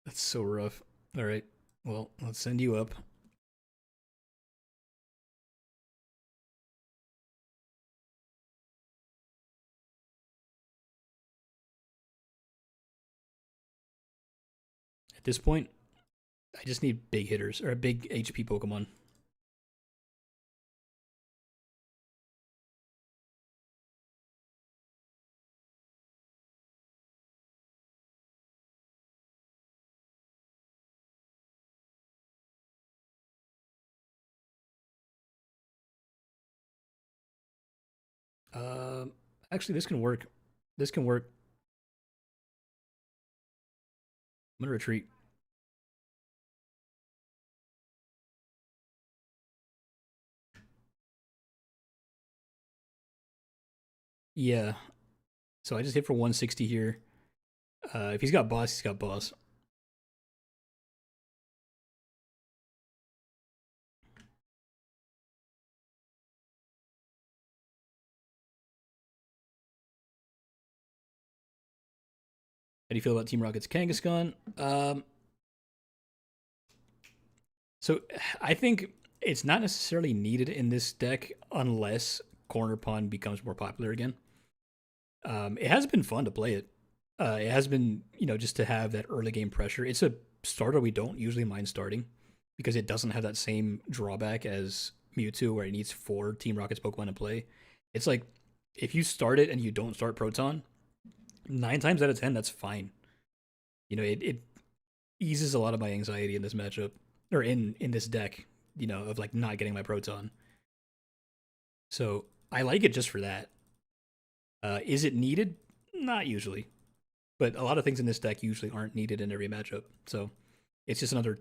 That's so rough. All right. Well, let's send you up. At this point, I just need big hitters or a big HP Pokemon. Um, Actually, this can work. This can work. I'm gonna retreat. Yeah. So I just hit for 160 here. If he's got boss, he's got boss. How do you feel about Team Rocket's Kangaskhan? So I think it's not necessarily needed in this deck unless Corner Pawn becomes more popular again. It has been fun to play it. It has been, just to have that early game pressure. It's a starter we don't usually mind starting because it doesn't have that same drawback as Mewtwo where it needs 4 Team Rocket's Pokemon to play. It's like if you start it and you don't start Proton, 9 times out of 10, that's fine. It eases a lot of my anxiety in this matchup or in this deck, of like not getting my Proton. So I like it just for that. Is it needed? Not usually. But a lot of things in this deck usually aren't needed in every matchup. So it's just another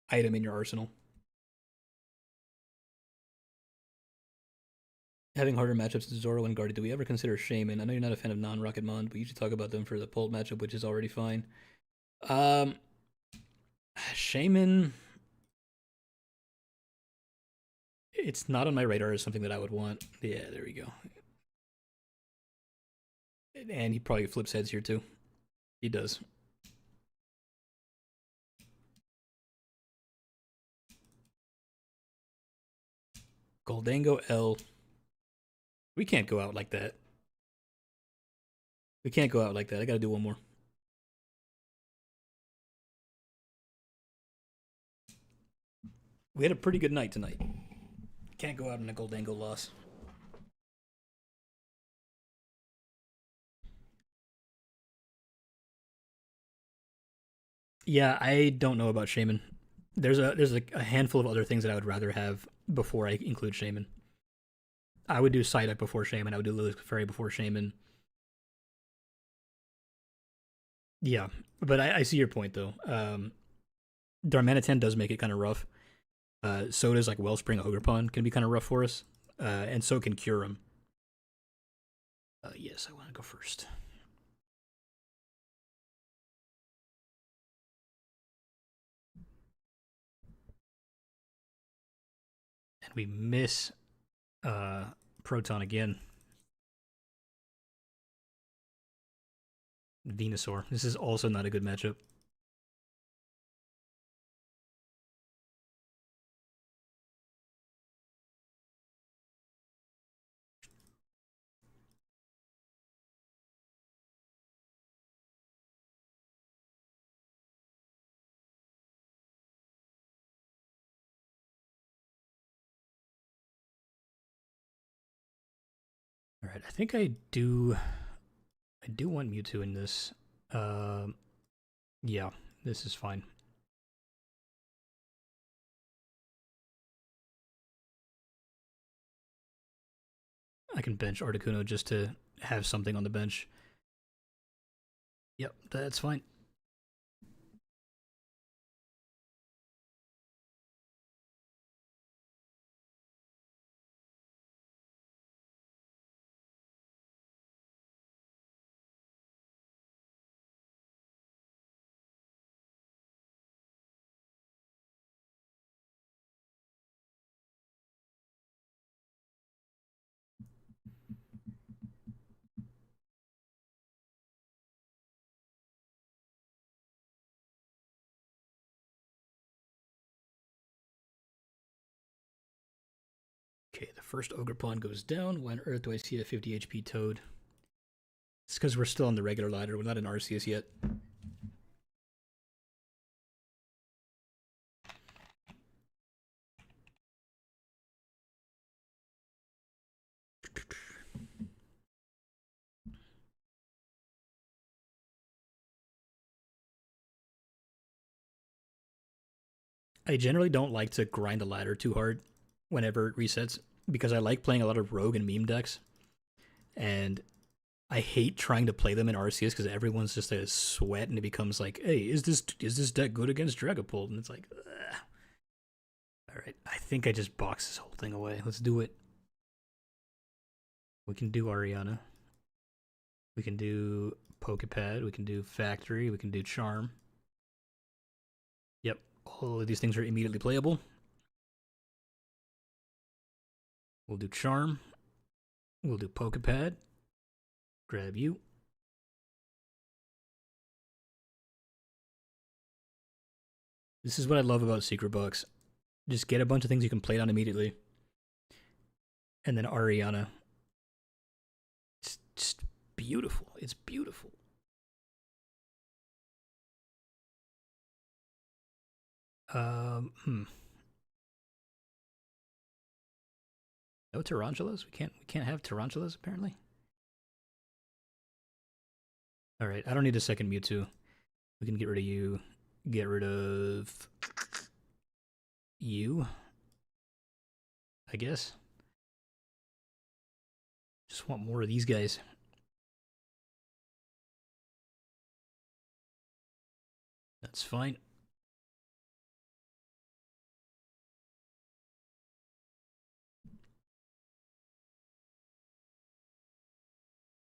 item in your arsenal. Having harder matchups to Zoro and Guardy, do we ever consider Shaman? I know you're not a fan of non-Rocket Mon, but we usually talk about them for the Pult matchup, which is already fine. Shaman, it's not on my radar as something that I would want. Yeah, there we go. And he probably flips heads here too. He does. Goldango L. We can't go out like that. We can't go out like that. I gotta do one more. We had a pretty good night tonight. Can't go out in a Goldango loss. Yeah, I don't know about Shaman. There's a handful of other things that I would rather have before I include Shaman. I would do Psyduck before Shaman. I would do Lili's Fairy before Shaman. Yeah, but I see your point though. Darmanitan does make it kind of rough. So does like Wellspring Ogerpon can be kind of rough for us, and so can Kyurem. Yes, I want to go first. And we miss Proton again. Venusaur. This is also not a good matchup. All right, I think I do. I do want Mewtwo in this. Yeah, this is fine. I can bench Articuno just to have something on the bench. Yep, that's fine. Okay, the first ogre pawn goes down. Why on earth do I see a 50 HP toad? It's because we're still on the regular ladder. We're not in Arceus yet. I generally don't like to grind the ladder too hard whenever it resets because I like playing a lot of rogue and meme decks. And I hate trying to play them in Arceus because everyone's just a sweat and it becomes like, hey, is this deck good against Dragapult? And it's like, ugh. All right, I think I just boxed this whole thing away. Let's do it. We can do Ariana. We can do Pokepad. We can do Factory. We can do Charm. Yep, all of these things are immediately playable. We'll do Charm. We'll do Pokepad. Grab you. This is what I love about Secret Box. Just get a bunch of things you can play on immediately. And then Ariana. It's just beautiful. It's beautiful. No tarantulas? We can't have tarantulas apparently. Alright, I don't need a second Mewtwo. We can get rid of you. Get rid of you. I guess. Just want more of these guys. That's fine.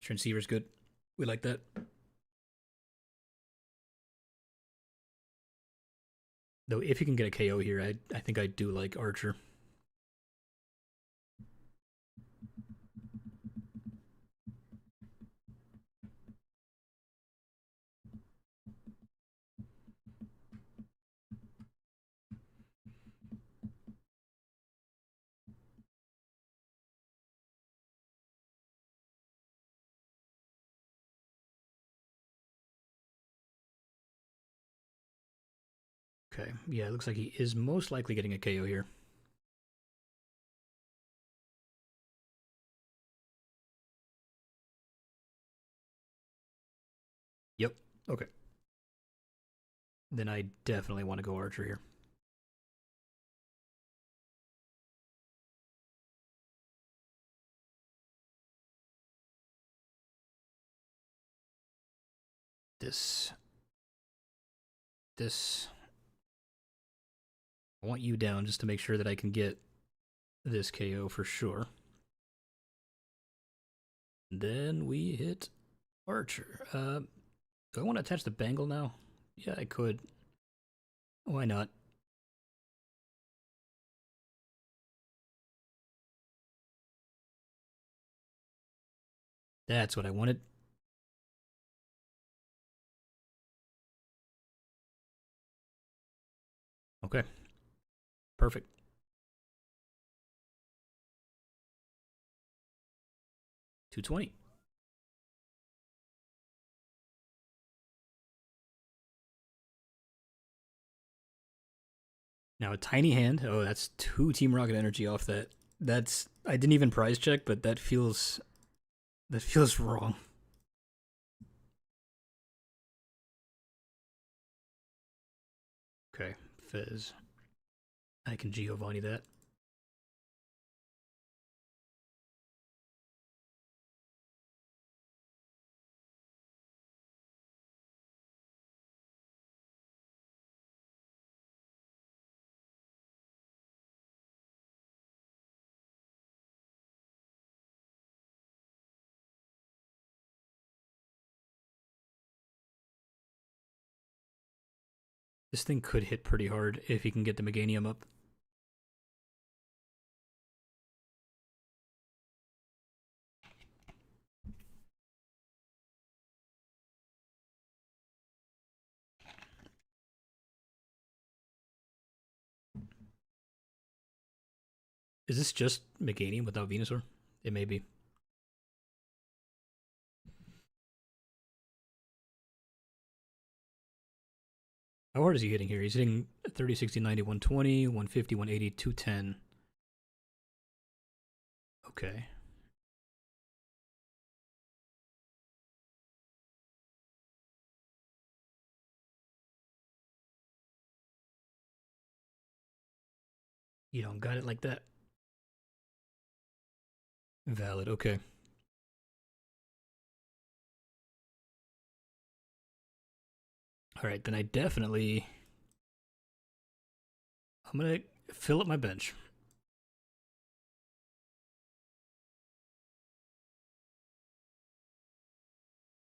Transceiver's good. We like that. Though if you can get a KO here, I think I do like Archer. Okay, yeah, it looks like he is most likely getting a KO here. Yep, okay. Then I definitely want to go Archer here. This. I want you down just to make sure that I can get this KO for sure. Then we hit Archer. Do I want to attach the bangle now? Yeah, I could. Why not? That's what I wanted. Okay. Perfect. $220. Now a tiny hand. Oh, that's 2 Team Rocket energy off that. That's I didn't even prize check, but that feels wrong. Okay, Fez. I can Giovanni that. This thing could hit pretty hard if he can get the Meganium up. Is this just Meganium without Venusaur? It may be. How hard is he hitting here? He's hitting 30, 60, 90, 120, 150, 180, 210. Okay. You don't got it like that. Valid, okay. Alright, then I'm gonna fill up my bench.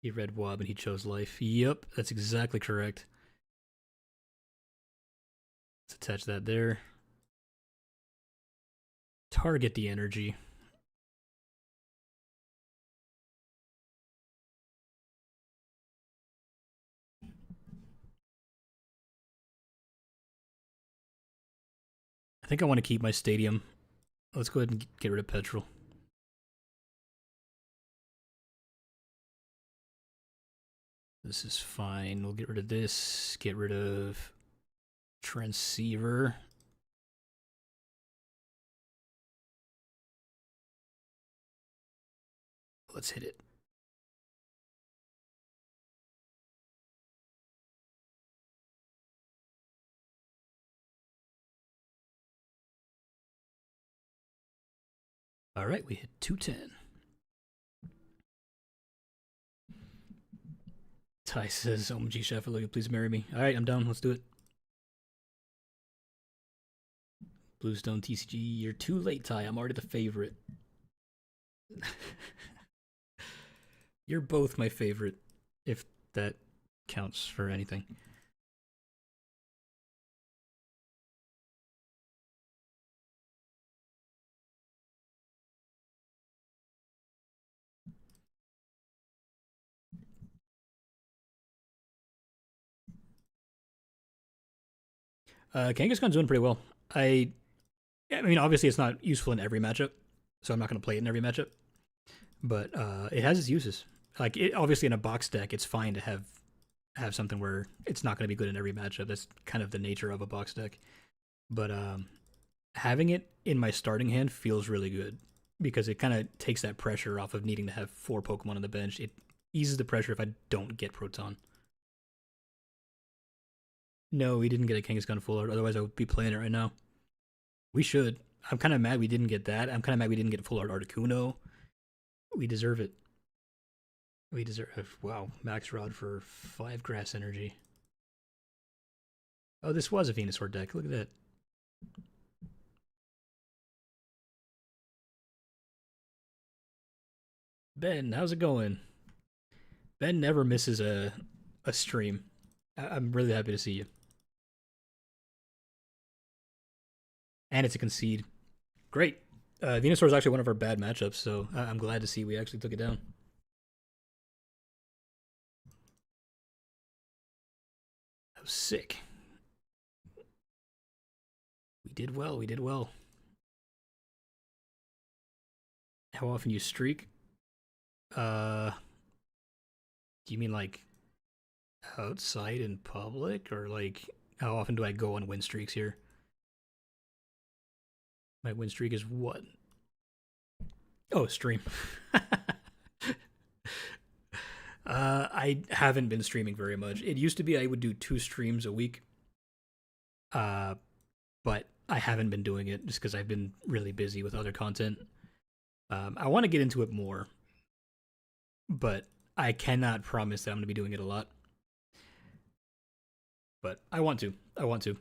He read Wob and he chose life. Yep, that's exactly correct. Let's attach that there. Target the energy. I think I want to keep my stadium. Let's go ahead and get rid of petrol. This is fine. We'll get rid of this. Get rid of transceiver. Let's hit it. All right, we hit 210. Ty says, OMG Sheffield, please marry me. All right, I'm down. Let's do it. Bluestone TCG, you're too late, Ty. I'm already the favorite. You're both my favorite, if that counts for anything. Kangaskhan's doing pretty well. I mean, obviously it's not useful in every matchup, so I'm not going to play it in every matchup. But it has its uses. Like, obviously in a box deck, it's fine to have something where it's not going to be good in every matchup. That's kind of the nature of a box deck. But having it in my starting hand feels really good because it kind of takes that pressure off of needing to have 4 Pokemon on the bench. It eases the pressure if I don't get Proton. No, we didn't get a Kangaskhan full art. Otherwise, I would be playing it right now. We should. I'm kind of mad we didn't get that. I'm kind of mad we didn't get full art Articuno. We deserve it. We deserve. Wow, max rod for 5 grass energy. Oh, this was a Venusaur deck. Look at that. Ben, how's it going? Ben never misses a stream. I'm really happy to see you. And it's a concede. Great. Venusaur is actually one of our bad matchups, so I'm glad to see we actually took it down. That was sick. We did well. We did well. How often you streak? Do you mean like outside in public, or like how often do I go on win streaks here? My win streak is what? Oh, stream. I haven't been streaming very much. It used to be I would do 2 streams a week. But I haven't been doing it just because I've been really busy with other content. I want to get into it more, but I cannot promise that I'm going to be doing it a lot. But I want to. I want to.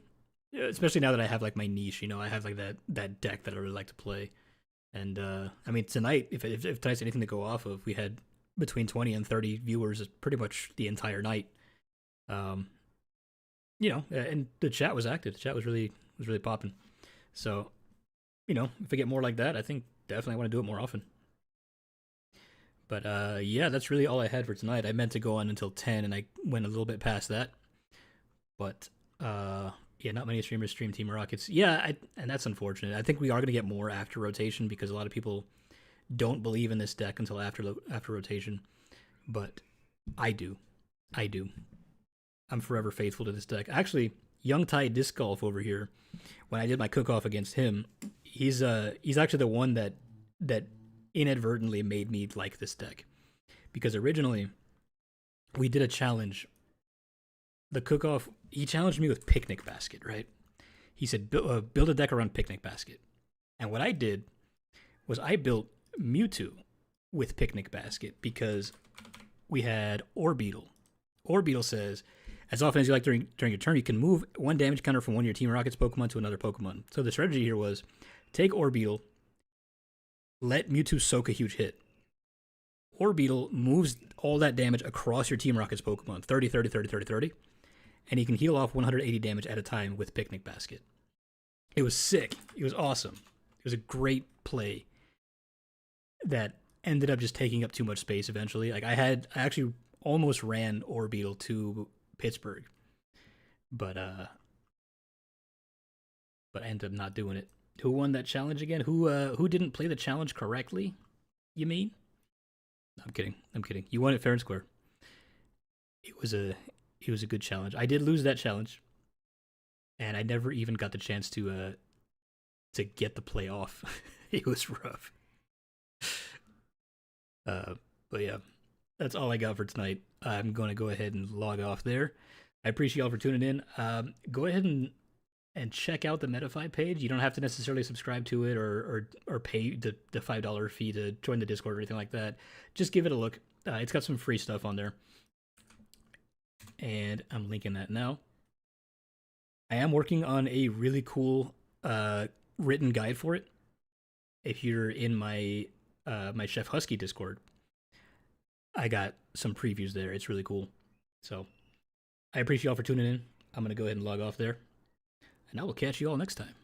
Especially now that I have like my niche, you know, I have like that deck that I really like to play. And I mean, tonight, if tonight's anything to go off of, we had between 20 and 30 viewers pretty much the entire night. You know, and the chat was active. The chat was really popping. So, you know, if I get more like that, I think definitely I want to do it more often. But yeah, that's really all I had for tonight. I meant to go on until 10, and I went a little bit past that. But Yeah, not many streamers stream Team Rockets. Yeah, and that's unfortunate. I think we are going to get more after rotation because a lot of people don't believe in this deck until after rotation. But I do. I do. I'm forever faithful to this deck. Actually, Young Tai Disc Golf over here, when I did my cook-off against him, he's actually the one that inadvertently made me like this deck. Because originally, we did a challenge. The cook-off, he challenged me with Picnic Basket, right? He said, build a deck around Picnic Basket. And what I did was I built Mewtwo with Picnic Basket because we had Orbeetle. Orbeetle says, as often as you like during your turn, you can move one damage counter from one of your Team Rockets Pokemon to another Pokemon. So the strategy here was take Orbeetle, let Mewtwo soak a huge hit. Orbeetle moves all that damage across your Team Rockets Pokemon, 30, 30, 30, 30, 30, and he can heal off 180 damage at a time with Picnic Basket. It was sick. It was awesome. It was a great play that ended up just taking up too much space eventually. Like I actually almost ran Orbeetle to Pittsburgh, but I ended up not doing it. Who won that challenge again? Who didn't play the challenge correctly? You mean? No, I'm kidding. I'm kidding. You won it fair and square. It was a good challenge. I did lose that challenge, and I never even got the chance to get the play off. It was rough. But yeah, that's all I got for tonight. I'm going to go ahead and log off there. I appreciate y'all for tuning in. Go ahead and check out the Metafy page. You don't have to necessarily subscribe to it or pay the $5 fee to join the Discord or anything like that. Just give it a look. It's got some free stuff on there. And I'm linking that now. I am working on a really cool written guide for it. If you're in my my Chef Husky Discord, I got some previews there. It's really cool. So I appreciate y'all for tuning in. I'm going to go ahead and log off there. And I will catch you all next time.